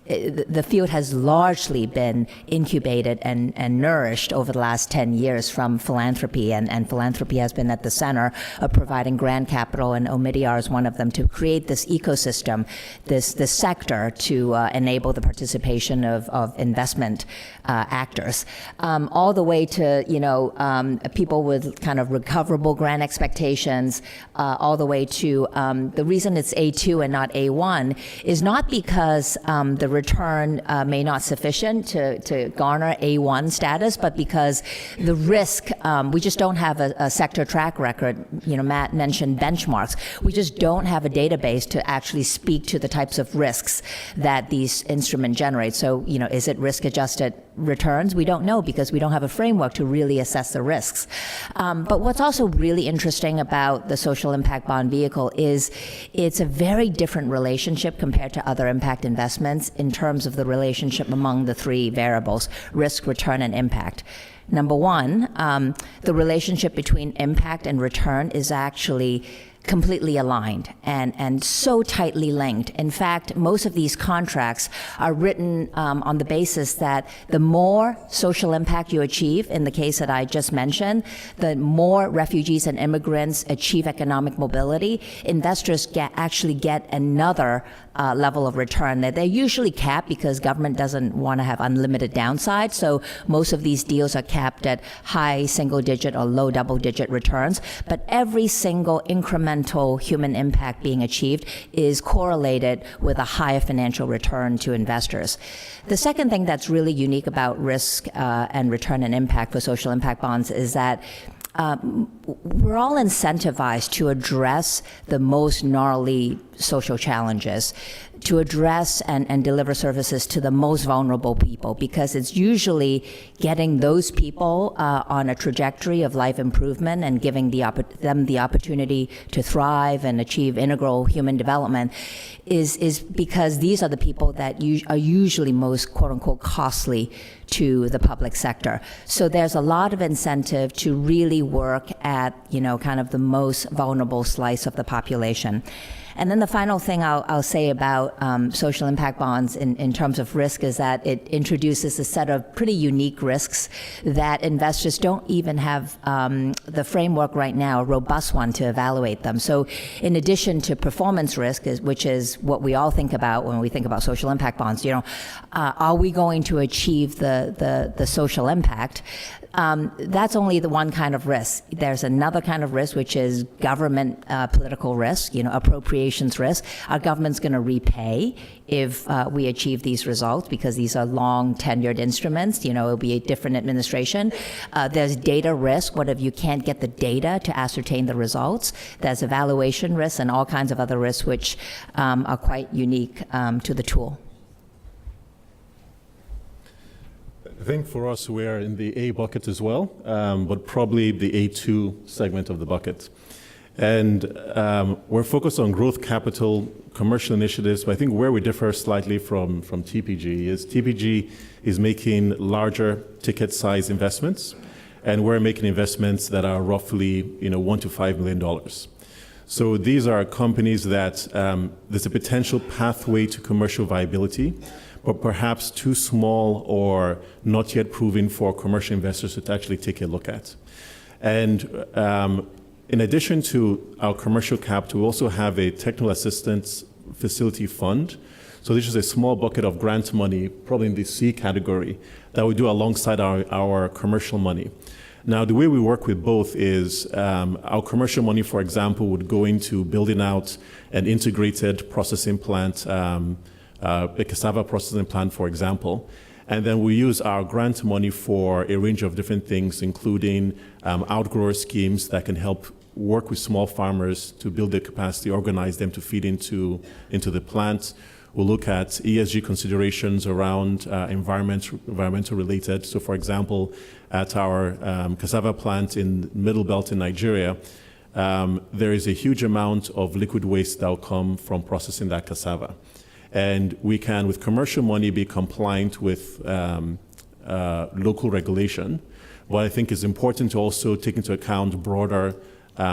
the field has largely been incubated and nourished over the last 10 years from philanthropy, and philanthropy has been at the center of providing grant capital, and Omidyar is one of them, to create this ecosystem, this sector to enable the participation of investment actors, all the way to people with kind of recoverable grant expectations, all the way to the reason it's A2 and not A1 is not because the return may not sufficient to garner A1 status, but because the risk, we just don't have a sector track record. Matt mentioned benchmarks. We just don't have a database to actually speak to the types of risks that these instruments generate. So, is it risk-adjusted returns? We don't know because we don't have a framework to really assess the risks. But what's also really interesting about the social impact bond vehicle is it's a very different relationship compared to other impact investments in terms of the relationship among the three variables: risk, return, and impact. Number one, the relationship between impact and return is actually completely aligned and so tightly linked. In fact, most of these contracts are written on the basis that the more social impact you achieve, in the case that I just mentioned, the more refugees and immigrants achieve economic mobility, investors actually get another level of return. They're usually capped because government doesn't want to have unlimited downside, so most of these deals are capped at high single-digit or low double-digit returns, but every single incremental human impact being achieved is correlated with a higher financial return to investors. The second thing that's really unique about risk and return and impact for social impact bonds is that we're all incentivized to address the most gnarly social challenges, to address and deliver services to the most vulnerable people, because it's usually getting those people on a trajectory of life improvement and giving them the opportunity to thrive and achieve integral human development is because these are the people that are usually most, quote unquote, costly to the public sector. So there's a lot of incentive to really work at, kind of the most vulnerable slice of the population. And then the final thing I'll say about social impact bonds in terms of risk is that it introduces a set of pretty unique risks that investors don't even have the framework right now, a robust one, to evaluate them. So in addition to performance risk, which is what we all think about when we think about social impact bonds, are we going to achieve the social impact? That's only the one kind of risk. There's another kind of risk, which is government political risk, appropriations risk. Our government's going to repay if we achieve these results because these are long tenured instruments. It'll be a different administration. There's data risk. What if you can't get the data to ascertain the results? There's evaluation risks and all kinds of other risks which are quite unique to the tool. I think for us, we're in the A bucket as well, but probably the A2 segment of the bucket. And we're focused on growth capital, commercial initiatives, but I think where we differ slightly from TPG is TPG is making larger ticket size investments, and we're making investments that are roughly $1 to $5 million. So these are companies that there's a potential pathway to commercial viability, but perhaps too small or not yet proven for commercial investors to actually take a look at. And in addition to our commercial capital, we also have a technical assistance facility fund. So this is a small bucket of grant money, probably in the C category, that we do alongside our commercial money. Now, the way we work with both is our commercial money, for example, would go into building out an integrated processing plant, a cassava processing plant, for example. And then we use our grant money for a range of different things, including outgrower schemes that can help work with small farmers to build their capacity, organize them to feed into the plant. We'll look at ESG considerations around environmental related. So for example, at our cassava plant in Middle Belt in Nigeria, there is a huge amount of liquid waste that will come from processing that cassava. And we can, with commercial money, be compliant with local regulation. But I think it's important to also take into account broader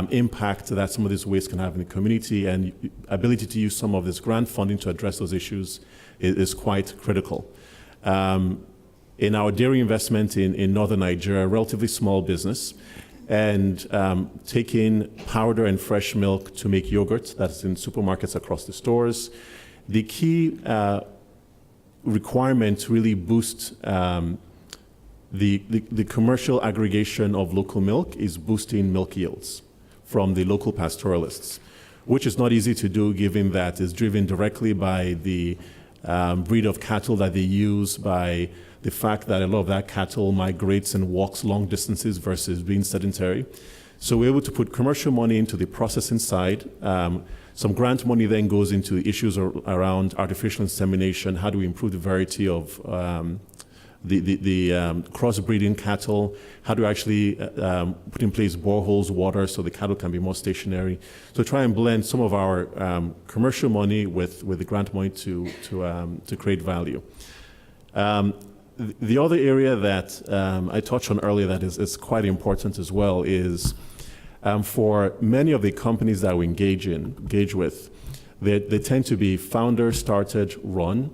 impact that some of this waste can have in the community, and ability to use some of this grant funding to address those issues is quite critical. In our dairy investment in northern Nigeria, a relatively small business, and taking powder and fresh milk to make yogurt that's in supermarkets across the stores. The key requirement to really boost the commercial aggregation of local milk is boosting milk yields from the local pastoralists, which is not easy to do given that it's driven directly by the breed of cattle that they use, by the fact that a lot of that cattle migrates and walks long distances versus being sedentary. So we're able to put commercial money into the processing side. Some grant money then goes into issues around artificial insemination. How do we improve the variety of the crossbreeding cattle? How do we actually put in place boreholes, water, so the cattle can be more stationary? So try and blend some of our commercial money with the grant money to create value. The other area that I touched on earlier that is quite important as well is for many of the companies that we engage with, they tend to be founder-started, run,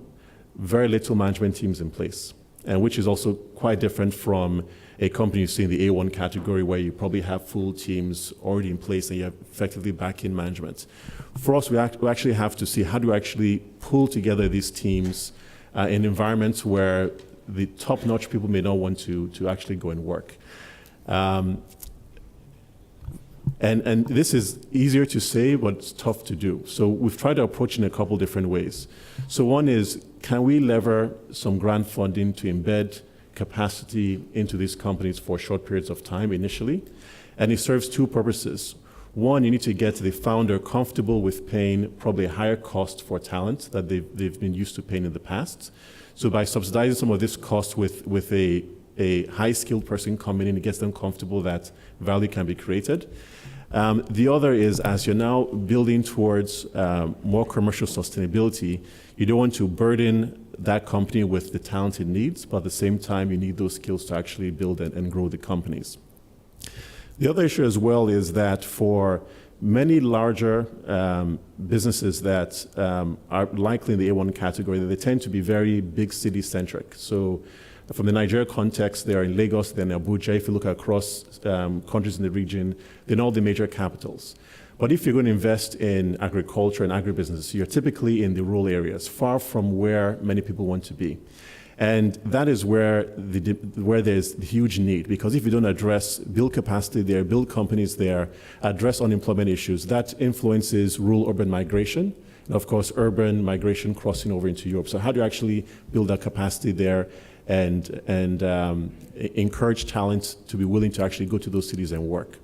very little management teams in place, and which is also quite different from a company you see in the A1 category where you probably have full teams already in place and you have effectively back-in management. For us, we actually have to see how do we actually pull together these teams in environments where the top-notch people may not want to actually go and work. And this is easier to say, but it's tough to do. So we've tried to approach in a couple different ways. So one is, can we lever some grant funding to embed capacity into these companies for short periods of time initially? And it serves two purposes. One, you need to get the founder comfortable with paying probably a higher cost for talent that they've been used to paying in the past. So by subsidizing some of this cost with a high-skilled person coming in, it gets them comfortable that value can be created. The other is, as you're now building towards more commercial sustainability, you don't want to burden that company with the talent it needs, but at the same time, you need those skills to actually build and grow the companies. The other issue as well is that for many larger businesses that are likely in the A1 category, they tend to be very big city-centric. So from the Nigeria context, they're in Lagos, they're in Abuja. If you look across countries in the region, they're in all the major capitals. But if you're going to invest in agriculture and agribusiness, you're typically in the rural areas, far from where many people want to be. And that is where there's huge need, because if you don't build capacity there, build companies there, address unemployment issues, that influences rural-urban migration, and of course, urban migration crossing over into Europe. So how do you actually build that capacity there and encourage talent to be willing to actually go to those cities and work?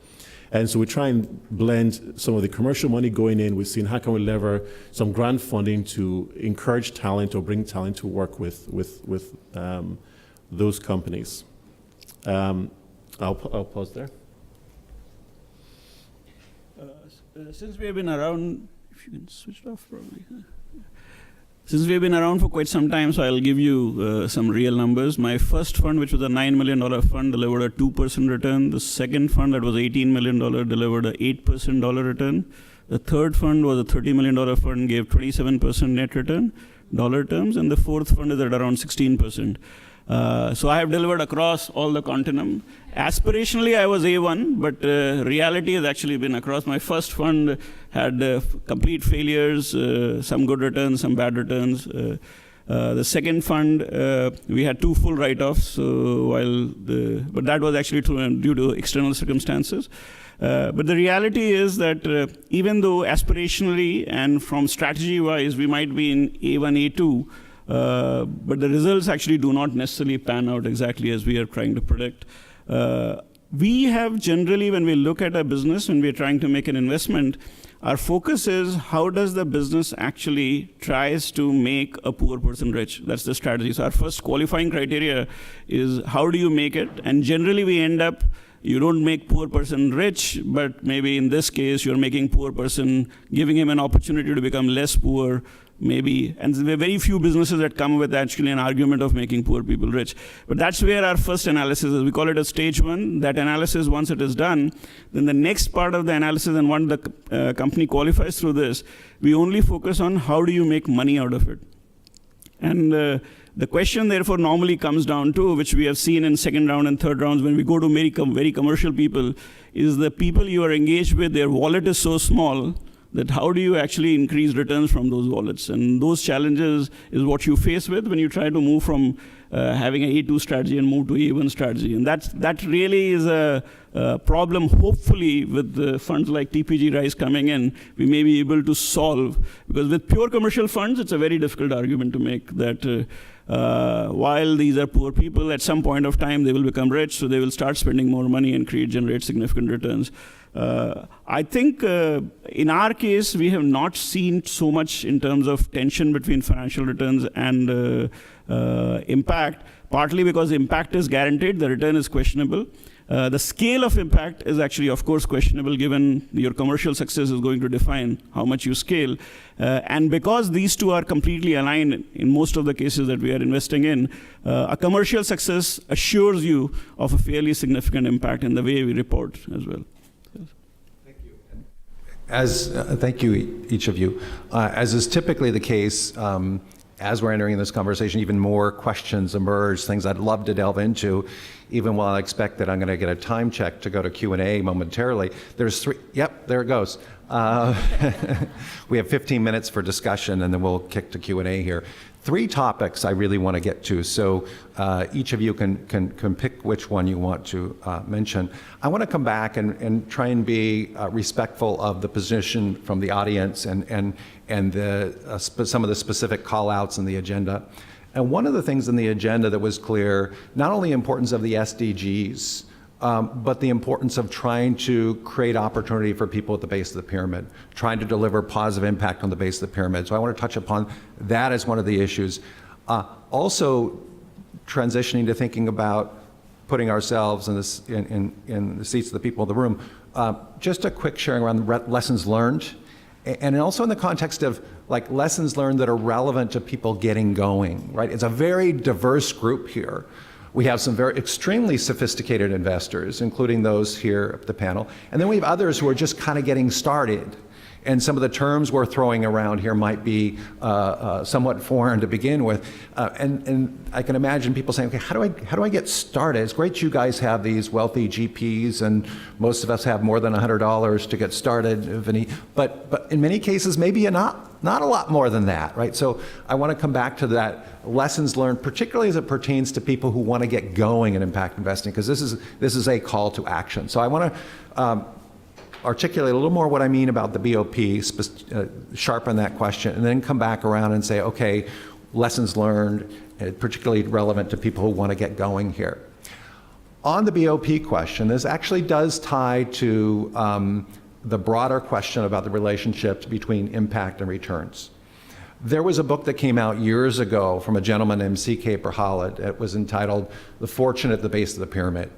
And so we try and blend some of the commercial money going in. We've seen how can we lever some grant funding to encourage talent or bring talent to work with those companies. I'll pause there. Since we have been around, if you can switch it off probably. Since we've been around for quite some time, so I'll give you some real numbers. My first fund, which was a $9 million fund, delivered a 2% return. The second fund, that was $18 million, delivered a 8% return. The third fund was a $30 million fund, gave 27% net return, dollar terms, and the fourth fund is at around 16%. So I have delivered across all the continuum. Aspirationally, I was A1, but reality has actually been across. My first fund had complete failures, some good returns, some bad returns. The second fund, we had 2 full write-offs, but that was actually due to external circumstances. But the reality is that even though aspirationally and from strategy-wise, we might be in A1, A2, but the results actually do not necessarily pan out exactly as we are trying to predict. We have generally, when we look at a business, when we're trying to make an investment, our focus is how does the business actually tries to make a poor person rich. That's the strategy. So our first qualifying criteria is how do you make it? And generally we end up, you don't make poor person rich, but maybe in this case, you're making poor person, giving him an opportunity to become less poor, maybe. And there are very few businesses that come with actually an argument of making poor people rich. But that's where our first analysis is. We call it a stage 1. That analysis, once it is done, then the next part of the analysis, and once the company qualifies through this, we only focus on how do you make money out of it. And the question, therefore, normally comes down to, which we have seen in second round and third rounds, when we go to very commercial people, is the people you are engaged with, their wallet is so small that how do you actually increase returns from those wallets? And those challenges is what you face with when you try to move from having an A2 strategy and move to A1 strategy. And that really is a problem, hopefully, with the funds like TPG Rise coming in, we may be able to solve. Because with pure commercial funds, it's a very difficult argument to make that while these are poor people, at some point of time, they will become rich, so they will start spending more money and generate significant returns. I think in our case, we have not seen so much in terms of tension between financial returns and impact, partly because impact is guaranteed, the return is questionable. The scale of impact is actually, of course, questionable, given your commercial success is going to define how much you scale. And because these two are completely aligned in most of the cases that we are investing in, a commercial success assures you of a fairly significant impact in the way we report as well. Thank you, each of you. As is typically the case, as we're entering this conversation, even more questions emerge, things I'd love to delve into, even while I expect that I'm going to get a time check to go to Q&A momentarily. There's 3, yep, there it goes. We have 15 minutes for discussion, and then we'll kick to Q&A here. 3 topics I really want to get to, so each of you can pick which one you want to mention. I want to come back and try and be respectful of the position from the audience and some of the specific call-outs in the agenda. And one of the things in the agenda that was clear, not only the importance of the SDGs, but the importance of trying to create opportunity for people at the base of the pyramid, trying to deliver positive impact on the base of the pyramid. So I want to touch upon that as one of the issues. Also transitioning to thinking about putting ourselves in the seats of the people in the room. Just a quick sharing around the lessons learned, and also in the context of like lessons learned that are relevant to people getting going, right? It's a very diverse group here. We have some very extremely sophisticated investors, including those here at the panel. And then we have others who are just kind of getting started. And some of the terms we're throwing around here might be somewhat foreign to begin with. And I can imagine people saying, okay, how do I get started? It's great you guys have these wealthy GPs, and most of us have more than $100 to get started, Vinny. But in many cases, maybe not a lot more than that, right? So I want to come back to that lessons learned, particularly as it pertains to people who want to get going in impact investing, because this is a call to action. So I want to articulate a little more what I mean about the BOP, sharpen that question, and then come back around and say, okay, lessons learned, particularly relevant to people who want to get going here. On the BOP question, this actually does tie to the broader question about the relationships between impact and returns. There was a book that came out years ago from a gentleman named C.K. Perhalat. It was entitled The Fortune at the Base of the Pyramid.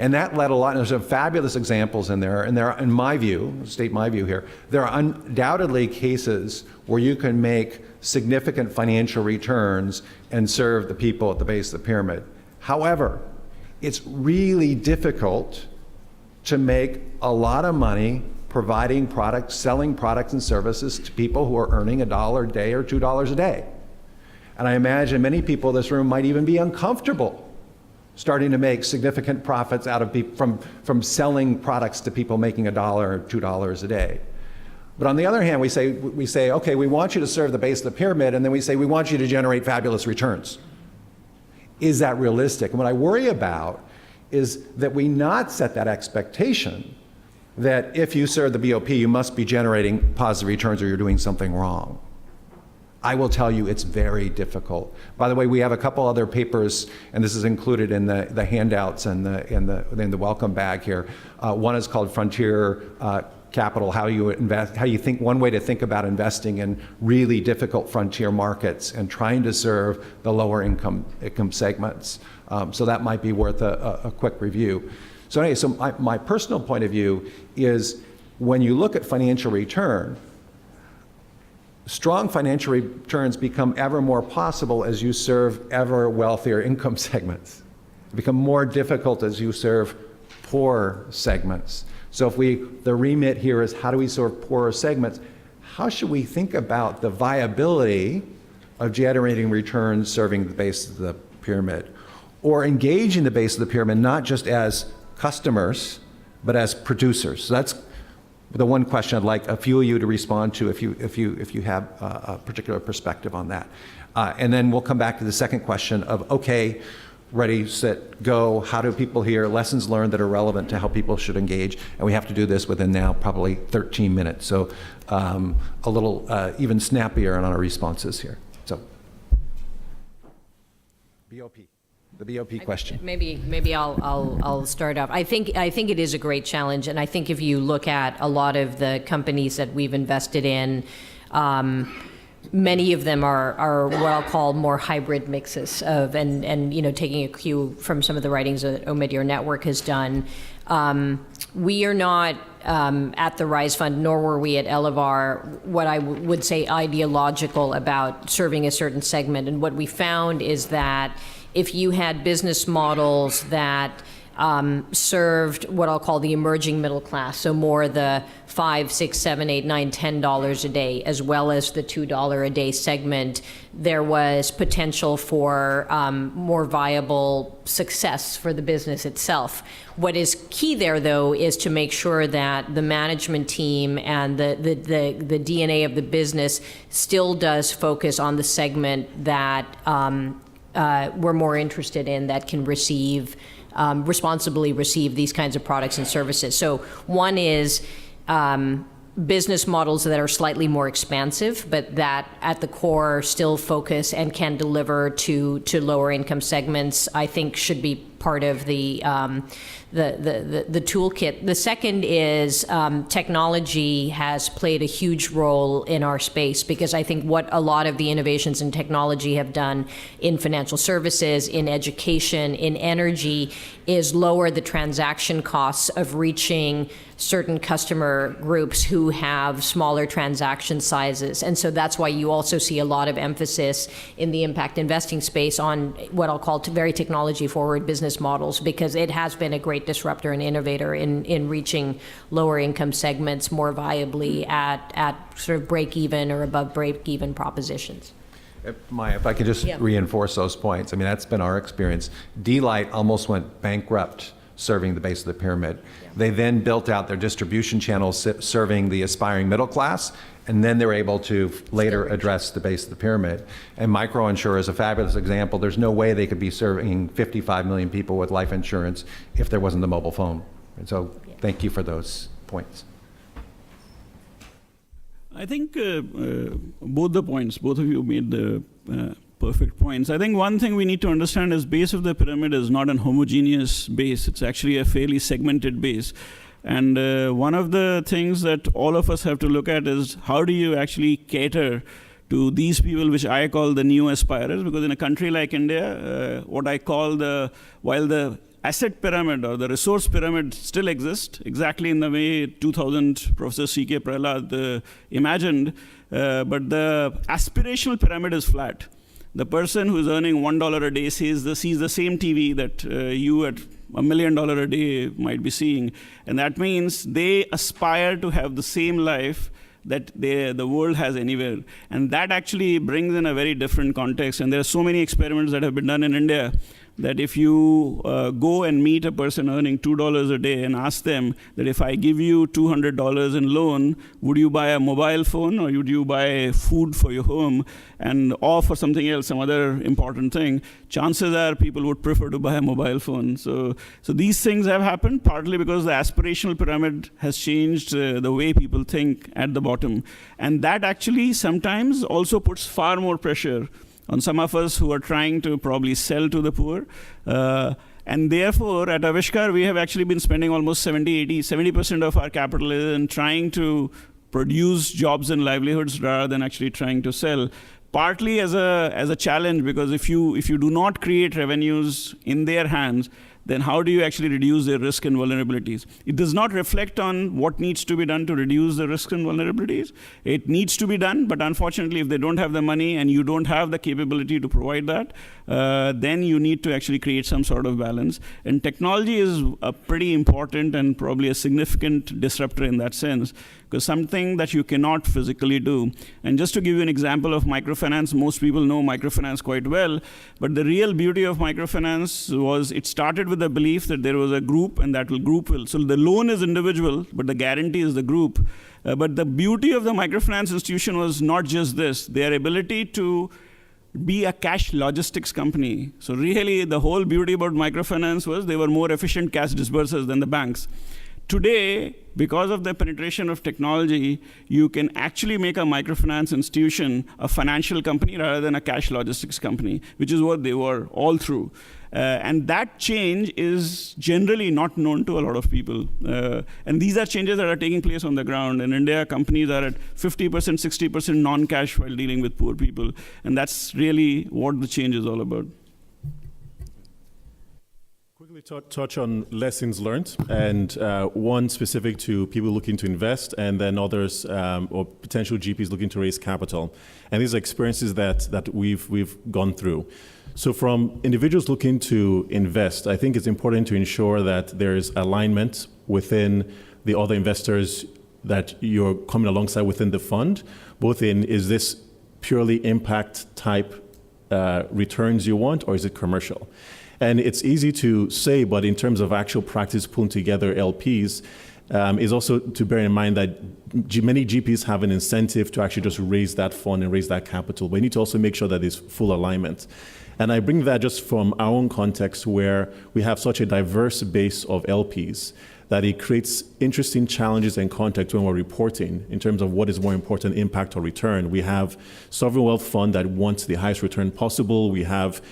And that led a lot, and there's some fabulous examples in there, and there are, in my view, state my view here, there are undoubtedly cases where you can make significant financial returns and serve the people at the base of the pyramid. However, it's really difficult to make a lot of money providing products, selling products and services to people who are earning $1 a day or $2 a day. And I imagine many people in this room might even be uncomfortable starting to make significant profits out of from selling products to people making $1 or $2 a day. But on the other hand, we say, okay, we want you to serve the base of the pyramid, and then we say, we want you to generate fabulous returns. Is that realistic? And what I worry about is that we not set that expectation that if you serve the BOP, you must be generating positive returns or you're doing something wrong. I will tell you it's very difficult. By the way, we have a couple other papers, and this is included in the handouts and in the welcome bag here. One is called Frontier Capital, how you invest, how you think, one way to think about investing in really difficult frontier markets and trying to serve the lower income segments. So that might be worth a quick review. So anyway, so my personal point of view is when you look at financial return, strong financial returns become ever more possible as you serve ever wealthier income segments. They become more difficult as you serve poor segments. So if the remit here is how do we serve poorer segments, how should we think about the viability of generating returns serving the base of the pyramid? Or engaging the base of the pyramid not just as customers, but as producers. So that's the one question I'd like a few of you to respond to if you have a particular perspective on that. And then we'll come back to the second question of, okay, ready, set, go, how do people here, lessons learned that are relevant to how people should engage, and we have to do this within now probably 13 minutes, so a little even snappier on our responses here. So, BOP. The BOP question. Maybe I'll start off. I think it is a great challenge, and I think if you look at a lot of the companies that we've invested in, many of them are what I'll call more hybrid mixes of, and you know, taking a cue from some of the writings that Omidyar Network has done. We are not at the Rise Fund, nor were we at Elevar, what I would say ideological about serving a certain segment. And what we found is that if you had business models that served what I'll call the emerging middle class, so more the $5, $6, $7, $8, $9, $10 a day, as well as the $2 a day segment, there was potential for more viable success for the business itself. What is key there, though, is to make sure that the management team and the DNA of the business still does focus on the segment that we're more interested in, that can responsibly receive these kinds of products and services. So one is business models that are slightly more expansive, but that at the core still focus and can deliver to lower income segments, I think should be part of the toolkit. The second is technology has played a huge role in our space, because I think what a lot of the innovations in technology have done in financial services, in education, in energy, is lower the transaction costs of reaching certain customer groups who have smaller transaction sizes. And so that's why you also see a lot of emphasis in the impact investing space on what I'll call very technology forward business models, because it has been a great disruptor and innovator in reaching lower income segments more viably at sort of break even or above break even propositions. Maya, if I could just reinforce those points. I mean, that's been our experience. D-Lite almost went bankrupt serving the base of the pyramid. Yeah. They then built out their distribution channels serving the aspiring middle class, and then they were able to later address the base of the pyramid. And microinsure is a fabulous example. There's no way they could be serving 55 million people with life insurance if there wasn't the mobile phone. And so thank you for those points. I think both of you made the perfect points. I think one thing we need to understand is base of the pyramid is not an homogeneous base. It's actually a fairly segmented base. And one of the things that all of us have to look at is how do you actually cater to these people, which I call the new aspirers, because in a country like India, what I call while the asset pyramid or the resource pyramid still exists, exactly in the way 2000 Professor C.K. Prahlad imagined, but the aspirational pyramid is flat. The person who's earning $1 a day sees the same TV that you at $1 million a day might be seeing. And that means they aspire to have the same life that the world has anywhere. And that actually brings in a very different context. And there are so many experiments that have been done in India that if you go and meet a person earning $2 a day and ask them that if I give you $200 in loan, would you buy a mobile phone or would you buy food for your home or for something else, some other important thing, chances are people would prefer to buy a mobile phone. So these things have happened partly because the aspirational pyramid has changed the way people think at the bottom. And that actually sometimes also puts far more pressure on some of us who are trying to probably sell to the poor. And therefore, at Avishkar, we have actually been spending almost 70% of our capital in trying to produce jobs and livelihoods rather than actually trying to sell. Partly as a challenge, because if you do not create revenues in their hands, then how do you actually reduce their risk and vulnerabilities? It does not reflect on what needs to be done to reduce the risks and vulnerabilities. It needs to be done, but unfortunately, if they don't have the money and you don't have the capability to provide that, then you need to actually create some sort of balance. And technology is a pretty important and probably a significant disruptor in that sense, because something that you cannot physically do. And just to give you an example of microfinance, most people know microfinance quite well, but the real beauty of microfinance was it started with the belief that there was a group and that group will. So the loan is individual, but the guarantee is the group. But the beauty of the microfinance institution was not just this, their ability to be a cash logistics company. So really the whole beauty about microfinance was they were more efficient cash disbursers than the banks. Today, because of the penetration of technology, you can actually make a microfinance institution a financial company rather than a cash logistics company, which is what they were all through. And that change is generally not known to a lot of people. And these are changes that are taking place on the ground. In India, companies are at 50%, 60% non-cash while dealing with poor people. And that's really what the change is all about. Quickly touch on lessons learned, and one specific to people looking to invest, and then others or potential GPs looking to raise capital. And these are experiences that we've gone through. So from individuals looking to invest, I think it's important to ensure that there's alignment within the other investors that you're coming alongside within the fund, both in, is this purely impact type returns you want, or is it commercial? And it's easy to say, but in terms of actual practice pulling together LPs, is also to bear in mind that many GPs have an incentive to actually just raise that fund and raise that capital. But you need to also make sure that there's full alignment. And I bring that just from our own context where we have such a diverse base of LPs that it creates interesting challenges and context when we're reporting in terms of what is more important, impact or return. We have sovereign wealth fund that wants the highest return possible. We have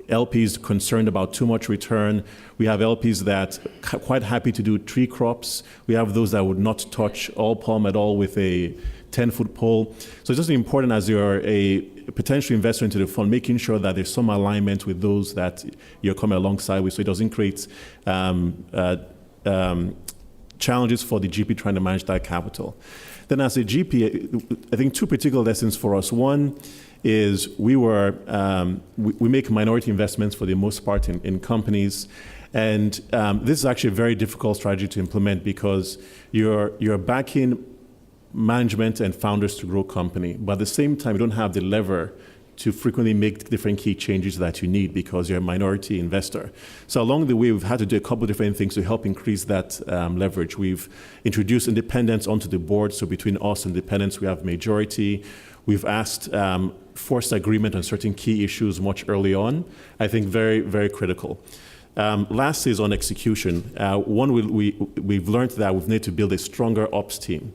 LPs concerned about too much return. We have LPs that are quite happy to do tree crops. We have those that would not touch all palm at all with a 10-foot pole. So it's just important as you're a potential investor into the fund, making sure that there's some alignment with those that you're coming alongside with, so it doesn't create challenges for the GP trying to manage that capital. Then as a GP, I think two particular lessons for us. One is we make minority investments for the most part in companies. And this is actually a very difficult strategy to implement because you're backing management and founders to grow company, but at the same time, you don't have the lever to frequently make different key changes that you need because you're a minority investor. So along the way, we've had to do a couple of different things to help increase that leverage. We've introduced independence onto the board. So between us and independents, we have majority. We've asked forced agreement on certain key issues much early on. I think very, very critical. Last is on execution. One, we've learned that we've need to build a stronger ops team.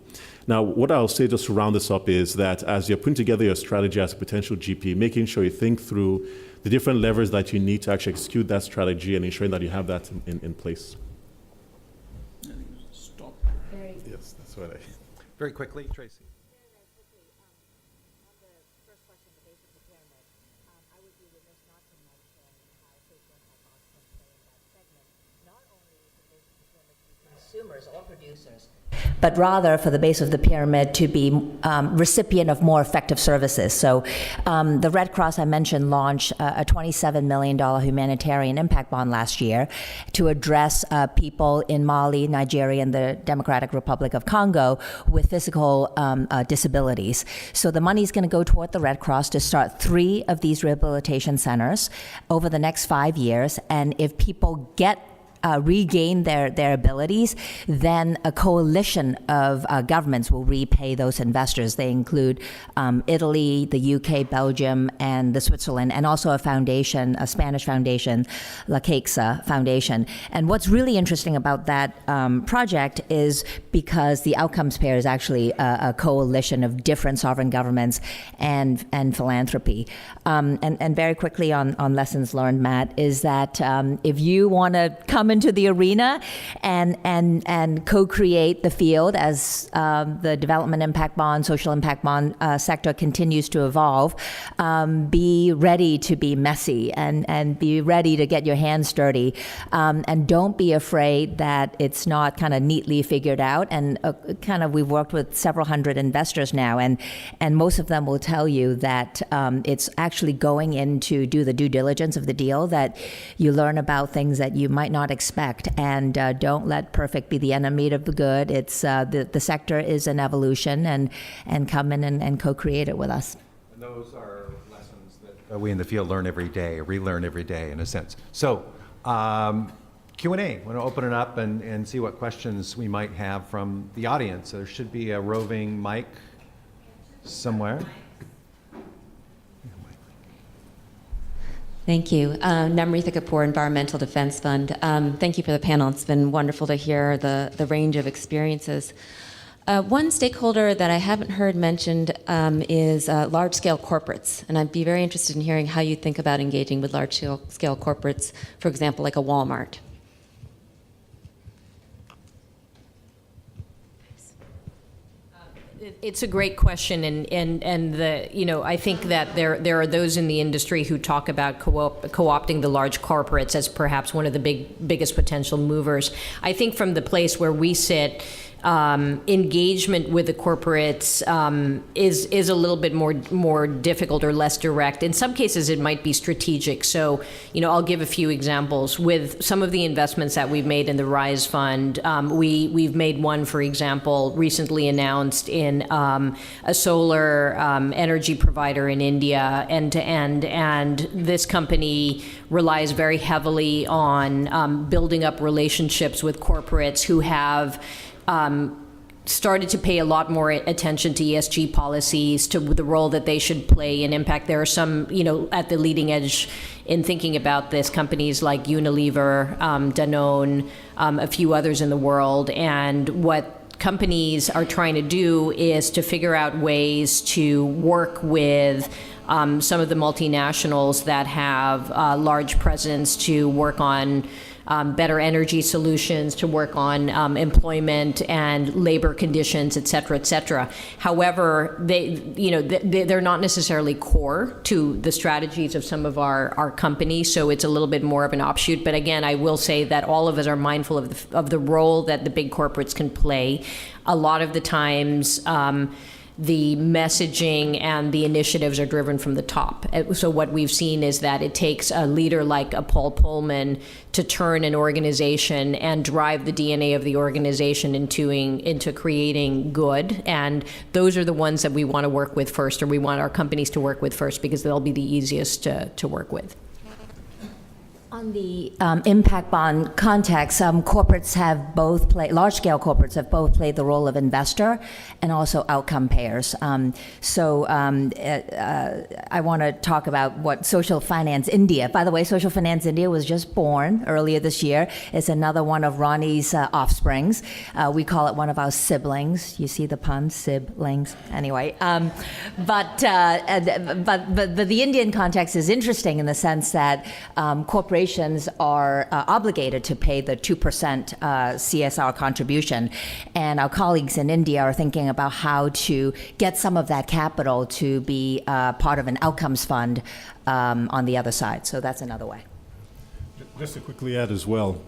Now, what I'll say just to round this up is that as you're putting together your strategy as a potential GP, making sure you think through the different levers that you need to actually execute that strategy and ensuring that you have that in place. Stop. Yes, that's what I... Very quickly, Tracy. consumers or producers, but rather for the base of the pyramid to be recipient of more effective services. So the Red Cross I mentioned launched a $27 million humanitarian impact bond last year to address people in Mali, Nigeria, and the Democratic Republic of Congo with physical disabilities. So the money is going to go toward the Red Cross to start 3 of these rehabilitation centers over the next 5 years. And if people regain their abilities, then a coalition of governments will repay those investors. They include Italy, the UK, Belgium, and the Switzerland, and also a foundation, a Spanish foundation, La Caixa Foundation. And what's really interesting about that project is because the outcomes pair is actually a coalition of different sovereign governments and philanthropy. And very quickly on lessons learned, Matt, is that if you want to come into the arena and co-create the field as the development impact bond, social impact bond sector continues to evolve, be ready to be messy and be ready to get your hands dirty, and don't be afraid that it's not kind of neatly figured out. And we've worked with several hundred investors now, and most of them will tell you that it's actually going in to do the due diligence of the deal, that you learn about things that you might not expect, and don't let perfect be the enemy of the good. It's the sector is an evolution, and come in and co-create it with us. And those are lessons that we in the field learn every day, relearn every day in a sense. So Q&A, I want to open it up and see what questions we might have from the audience. There should be a roving mic somewhere. Thank you. Namrita Kapoor, Environmental Defense Fund. Thank you for the panel. It's been wonderful to hear the range of experiences. One stakeholder that I haven't heard mentioned is large-scale corporates, and I'd be very interested in hearing how you think about engaging with large-scale corporates, for example, like a Walmart. It's a great question, and I think that there are those in the industry who talk about co-opting the large corporates as perhaps one of the biggest potential movers. I think from the place where we sit, engagement with the corporates is a little bit more difficult or less direct. In some cases, it might be strategic. So, I'll give a few examples. With some of the investments that we've made in the Rise Fund, we've made one, for example, recently announced in a solar energy provider in India, end-to-end, and this company relies very heavily on building up relationships with corporates who have started to pay a lot more attention to ESG policies, to the role that they should play in impact. There are some, at the leading edge in thinking about this, companies like Unilever, Danone, a few others in the world. And what companies are trying to do is to figure out ways to work with some of the multinationals that have large presence, to work on better energy solutions, to work on employment and labor conditions, et cetera, et cetera. However, they're not necessarily core to the strategies of some of our companies, so it's a little bit more of an offshoot. But again, I will say that all of us are mindful of the role that the big corporates can play. A lot of the times, the messaging and the initiatives are driven from the top. So what we've seen is that it takes a leader like a Paul Pullman to turn an organization and drive the DNA of the organization into creating good. And those are the ones that we want to work with first, or we want our companies to work with first, because they'll be the easiest to work with. On the impact bond context, corporates have both played, large-scale corporates have both played the role of investor and also outcome payers. I want to talk about what Social Finance India, by the way, Social Finance India was just born earlier this year. It's another one of Ronnie's offsprings. We call it one of our siblings. You see the pun, siblings? Anyway, but the Indian context is interesting in the sense that corporations are obligated to pay the 2% CSR contribution. And our colleagues in India are thinking about how to get some of that capital to be part of an outcomes fund on the other side. So that's another way. Just to quickly add as well,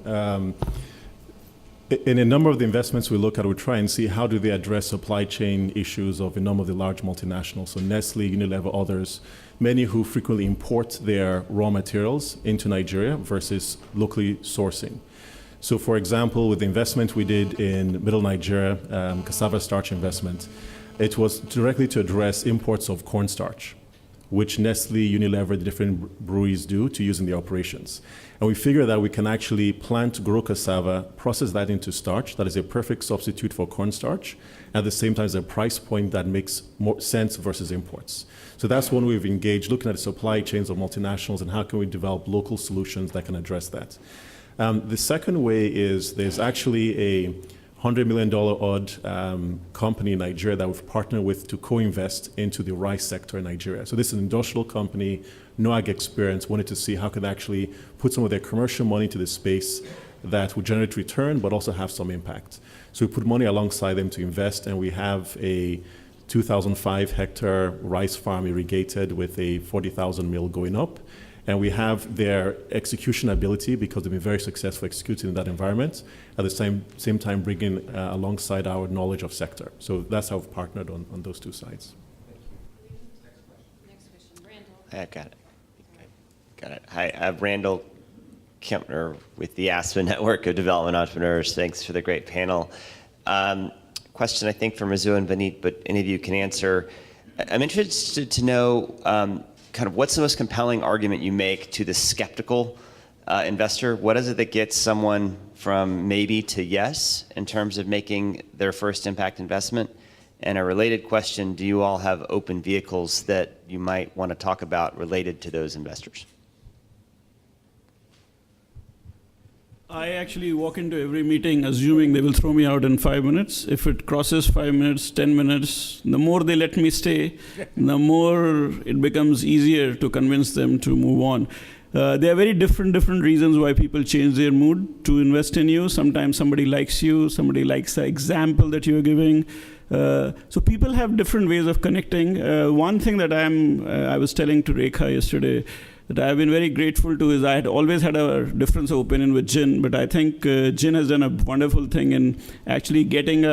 In a number of the investments we look at, we try and see how do they address supply chain issues of a number of the large multinationals, so Nestle, Unilever, others, many who frequently import their raw materials into Nigeria versus locally sourcing. So for example, with the investment we did in Middle Nigeria, cassava starch investment, it was directly to address imports of cornstarch, which Nestle, Unilever, the different breweries do to use in the operations. And we figure that we can actually plant, grow cassava, process that into starch. That is a perfect substitute for cornstarch. At the same time, it's a price point that makes more sense versus imports. So that's when we've engaged, looking at the supply chains of multinationals and how can we develop local solutions that can address that. The second way is there's actually a $100 million odd company in Nigeria that we've partnered with to co-invest into the rice sector in Nigeria. So this is an industrial company, no ag experience, wanted to see how can they actually put some of their commercial money into this space that would generate return but also have some impact. So we put money alongside them to invest, and we have a 2,005 hectare rice farm irrigated with a 40,000 mill going up. And we have their execution ability because they've been very successful executing in that environment, at the same time bringing alongside our knowledge of sector. So that's how we've partnered on those two sides. Next question, Randall. I got it. Hi, I'm Randall Kempner with the Aspen Network of Development Entrepreneurs. Thanks for the great panel. Question, I think, for Mizu and Vineet, but any of you can answer. I'm interested to know kind of what's the most compelling argument you make to the skeptical investor? What is it that gets someone from maybe to yes in terms of making their first impact investment? And a related question, do you all have open vehicles that you might want to talk about related to those investors? I actually walk into every meeting assuming they will throw me out in 5 minutes. If it crosses 5 minutes, 10 minutes, the more they let me stay, the more it becomes easier to convince them to move on. There are very different reasons why people change their mood to invest in you. Sometimes somebody likes you, somebody likes the example that you're giving. So people have different ways of connecting. One thing that I was telling to Rekha yesterday, that I've been very grateful to is I had always had a difference of opinion with Jin, but I think Jin has done a wonderful thing in actually getting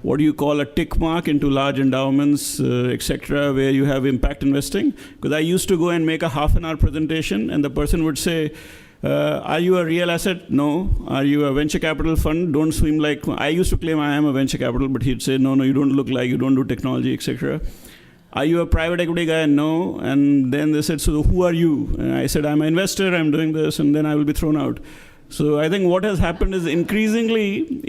what you call a tick mark into large endowments, etc., where you have impact investing. Because I used to go and make a half-an-hour presentation, and the person would say, are you a real asset? No. Are you a venture capital fund? Don't swim like... I used to claim I am a venture capital, but he'd say, no, you don't look like, you don't do technology, etc. Are you a private equity guy? No. And then they said, so who are you? And I said, I'm an investor, I'm doing this, and then I will be thrown out. So I think what has happened is increasingly,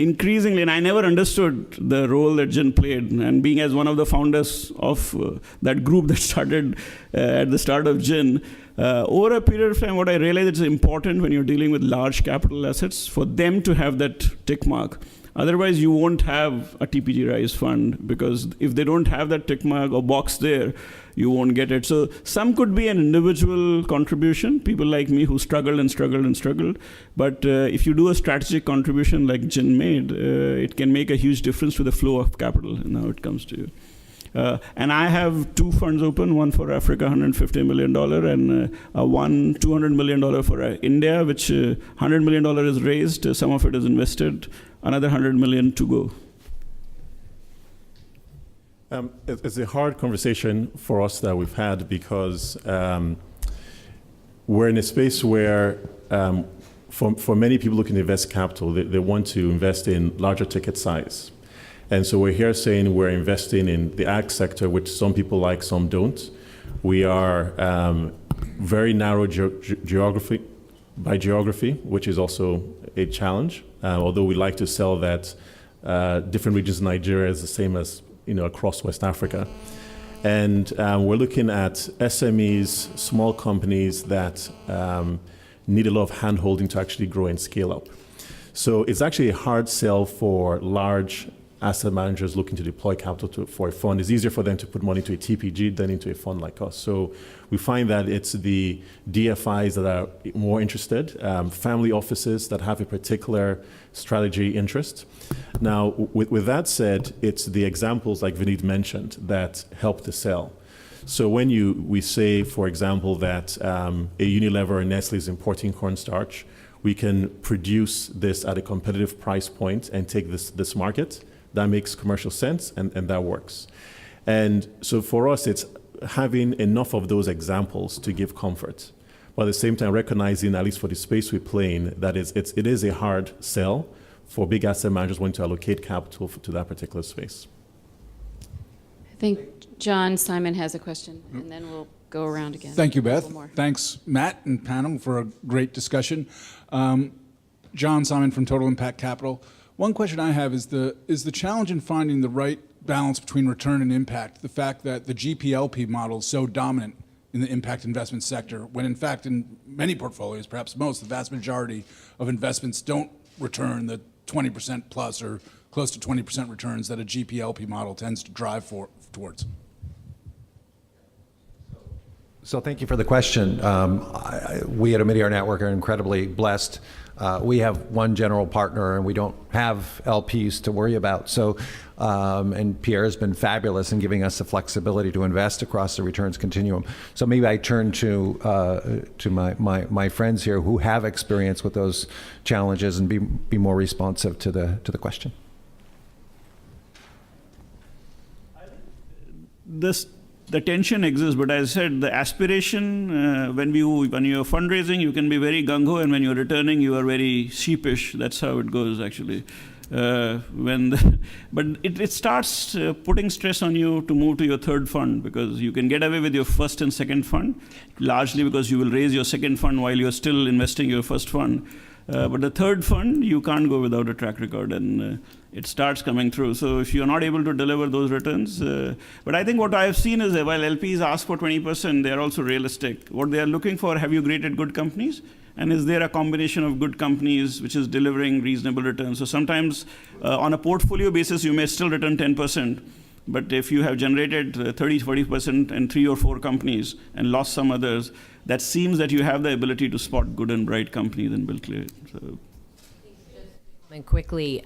and I never understood the role that Jin played. And being as one of the founders of that group that started at the start of Jin, over a period of time, what I realized is important when you're dealing with large capital assets for them to have that tick mark. Otherwise, you won't have a TPG Rise fund, because if they don't have that tick mark or box there, you won't get it. So some could be an individual contribution, people like me who struggled and struggled and struggled. But if you do a strategic contribution like Jin made, it can make a huge difference to the flow of capital and how it comes to you. And I have 2 funds open, one for Africa, $150 million, and one $200 million for India, which $100 million is raised, some of it is invested, another $100 million to go. It's a hard conversation for us that we've had because we're in a space where for many people looking to invest capital, they want to invest in larger ticket size. And so we're here saying we're investing in the ag sector, which some people like, some don't. We are very narrow geography, which is also a challenge. Although we like to sell that different regions of Nigeria is the same as across West Africa. And we're looking at SMEs, small companies that need a lot of hand-holding to actually grow and scale up. So it's actually a hard sell for large asset managers looking to deploy capital for a fund. It's easier for them to put money into a TPG than into a fund like us. So we find that it's the DFIs that are more interested, family offices that have a particular strategy interest. Now, with that said, it's the examples like Vineet mentioned that help to sell. So when we say, for example, that a Unilever or Nestle is importing cornstarch, we can produce this at a competitive price point and take this market. That makes commercial sense, and that works. And so for us, it's having enough of those examples to give comfort, but at the same time recognizing, at least for the space we play in, that it is a hard sell for big asset managers wanting to allocate capital to that particular space. I think John Simon has a question, and then we'll go around again. Thank you, A Beth. couple more. Thanks, Matt and panel, for a great discussion. John Simon from Total Impact Capital. One question I have is the challenge in finding the right balance between return and impact, the fact that the GPLP model is so dominant in the impact investment sector, when in fact in many portfolios, perhaps most, the vast majority of investments don't return the 20% plus or close to 20% returns that a GPLP model tends to drive towards. So thank you for the question. We at Omidyar Network are incredibly blessed. We have one general partner, and we don't have LPs to worry about. So, and Pierre has been fabulous in giving us the flexibility to invest across the returns continuum. So maybe I turn to my friends here who have experience with those challenges and be more responsive to the question. The tension exists, but as I said, the aspiration, when you're fundraising, you can be very gung-ho, and when you're returning, you are very sheepish. That's how it goes, actually. But it starts putting stress on you to move to your third fund, because you can get away with your first and second fund, largely because you will raise your second fund while you're still investing your first fund. But the third fund, you can't go without a track record, and it starts coming through. So if you're not able to deliver those returns, but I think what I have seen is that while LPs ask for 20%, they're also realistic. What they are looking for, have you created good companies? And is there a combination of good companies which is delivering reasonable returns? So sometimes on a portfolio basis, you may still return 10%. But if you have generated 30, 40% in 3 or 4 companies and lost some others, that seems that you have the ability to spot good and bright companies and build clear. So. And quickly,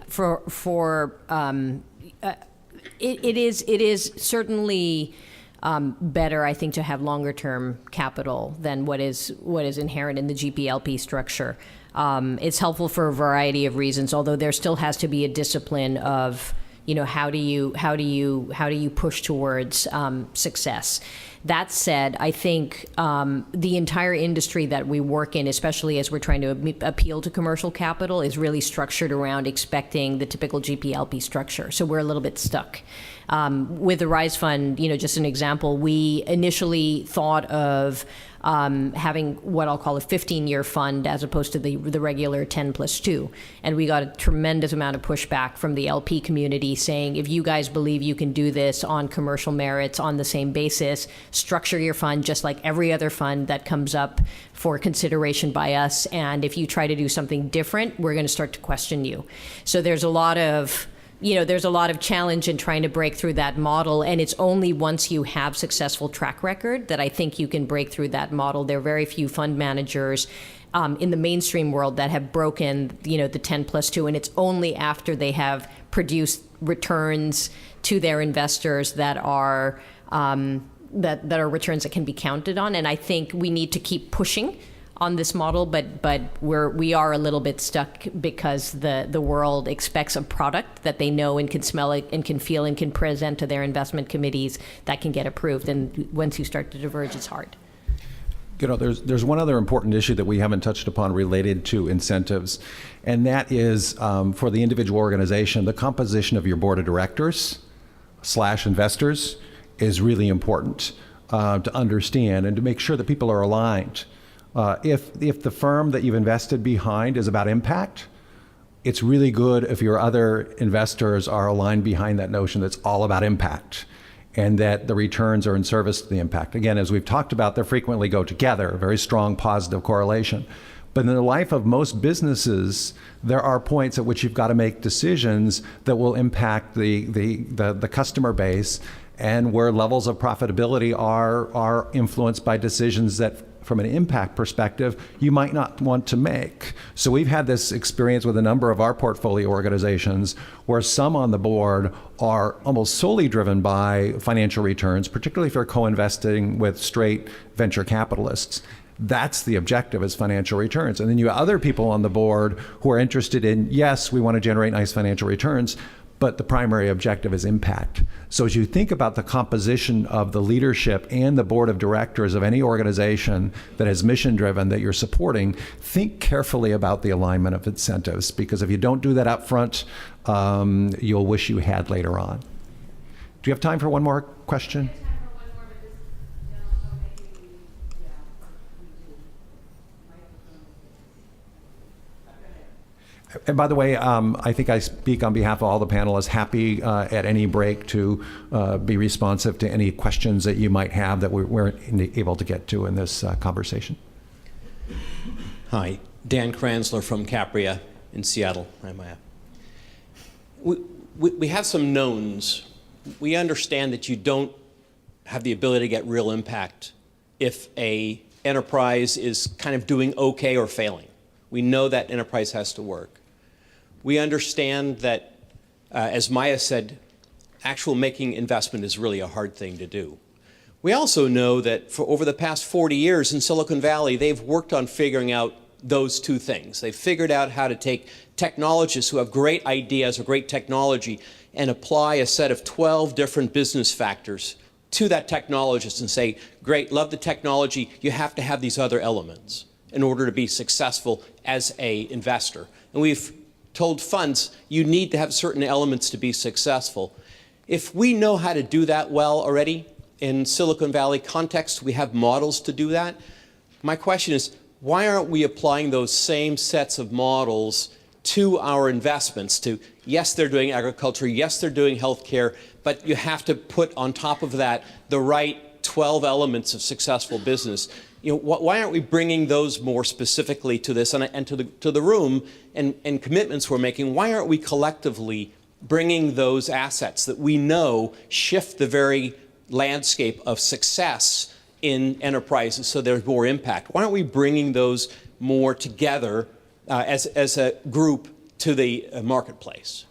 it is certainly better, I think, to have longer term capital than what is inherent in the GPLP structure. It's helpful for a variety of reasons, although there still has to be a discipline of, how do you push towards success. That said, I think the entire industry that we work in, especially as we're trying to appeal to commercial capital, is really structured around expecting the typical GPLP structure. So we're a little bit stuck. With the Rise Fund, just an example, we initially thought of having what I'll call a 15-year fund as opposed to the regular 10+2. And we got a tremendous amount of pushback from the LP community saying, if you guys believe you can do this on commercial merits on the same basis, structure your fund just like every other fund that comes up for consideration by us. And if you try to do something different, we're going to start to question you. So there's a lot of challenge in trying to break through that model, and it's only once you have successful track record that I think you can break through that model. There are very few fund managers in the mainstream world that have broken, the 10+2, and it's only after they have produced returns to their investors that are that are returns that can be counted on. And I think we need to keep pushing on this model, but we are a little bit stuck because the world expects a product that they know and can smell it and can feel and can present to their investment committees that can get approved. And once you start to diverge, it's hard. There's one other important issue that we haven't touched upon related to incentives, and that is for the individual organization, the composition of your board of directors / investors is really important to understand and to make sure that people are aligned. If the firm that you've invested behind is about impact, it's really good if your other investors are aligned behind that notion that's all about impact and that the returns are in service to the impact. Again, as we've talked about, they frequently go together, a very strong positive correlation. But in the life of most businesses, there are points at which you've got to make decisions that will impact the customer base and where levels of profitability are influenced by decisions that from an impact perspective, you might not want to make. So we've had this experience with a number of our portfolio organizations where some on the board are almost solely driven by financial returns, particularly if you're co-investing with straight venture capitalists. That's the objective, is financial returns. And then you have other people on the board who are interested in, yes, we want to generate nice financial returns, but the primary objective is impact. So as you think about the composition of the leadership and the board of directors of any organization that is mission driven that you're supporting, think carefully about the alignment of incentives, because if you don't do that up front, you'll wish you had later on. Do you have time for one more question? And by the way, I think I speak on behalf of all the panelists, happy at any break to be responsive to any questions that you might have that we weren't able to get to in this conversation. Hi, Dan Kranzler from Capria in Seattle. We have some knowns. We understand that you don't have the ability to get real impact if a enterprise is kind of doing okay or failing. We know that enterprise has to work. We understand that, as Maya said, actual making investment is really a hard thing to do. We also know that for over the past 40 years in Silicon Valley, they've worked on figuring out those two things. They've figured out how to take technologists who have great ideas or great technology and apply a set of 12 different business factors to that technologist and say, great, love the technology, you have to have these other elements in order to be successful as an investor. And we've told funds, you need to have certain elements to be successful. If we know how to do that well already in Silicon Valley context, we have models to do that. My question is, why aren't we applying those same sets of models to our investments? To, yes, they're doing agriculture, yes, they're doing healthcare, but you have to put on top of that the right 12 elements of successful business. You know, why aren't we bringing those more specifically to this and to the room and commitments we're making? Why aren't we collectively bringing those assets that we know shift the very landscape of success in enterprises so there's more impact? Why aren't we bringing those more together as a group to the marketplace?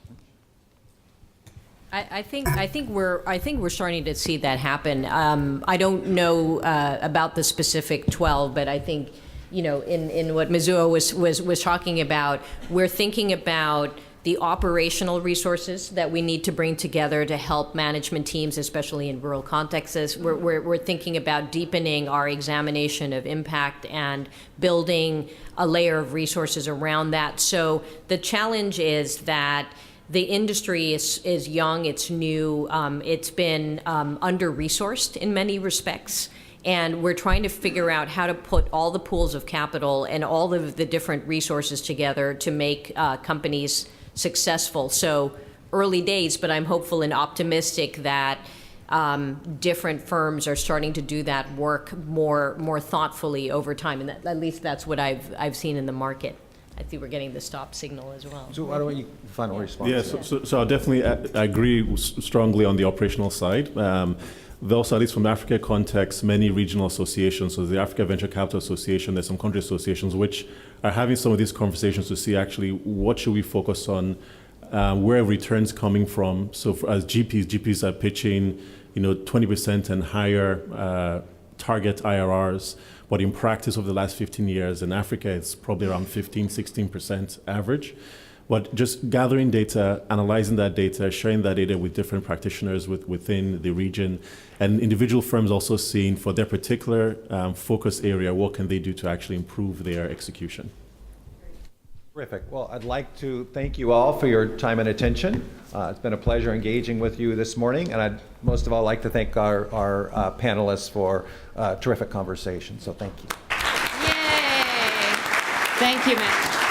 I think we're starting to see that happen. I don't know about the specific 12, but I think, you know, in what Mizuho was talking about, we're thinking about the operational resources that we need to bring together to help management teams, especially in rural contexts. We're thinking about deepening our examination of impact and building a layer of resources around that. So the challenge is that the industry is young, it's new, it's been under-resourced in many respects, and we're trying to figure out how to put all the pools of capital and all of the different resources together to make companies successful. So early days, but I'm hopeful and optimistic that different firms are starting to do that work more thoughtfully over time, and at least that's what I've seen in the market. I think we're getting the stop signal as well. So why don't you final response? Yeah, so I'll definitely agree strongly on the operational side. There also, at least from Africa context, many regional associations, so the Africa Venture Capital Association, there's some country associations which are having some of these conversations to see actually what should we focus on, where are returns coming from. So as GPs are pitching, 20% and higher target IRRs. But in practice, over the last 15 years in Africa, it's probably around 16% average. But just gathering data, analyzing that data, sharing that data with different practitioners within the region, and individual firms also seeing for their particular focus area, what can they do to actually improve their execution. Terrific. Well, I'd like to thank you all for your time and attention. It's been a pleasure engaging with you this morning, and I'd most of all like to thank our panelists for a terrific conversation. So thank you. Yay! Thank you, Matt.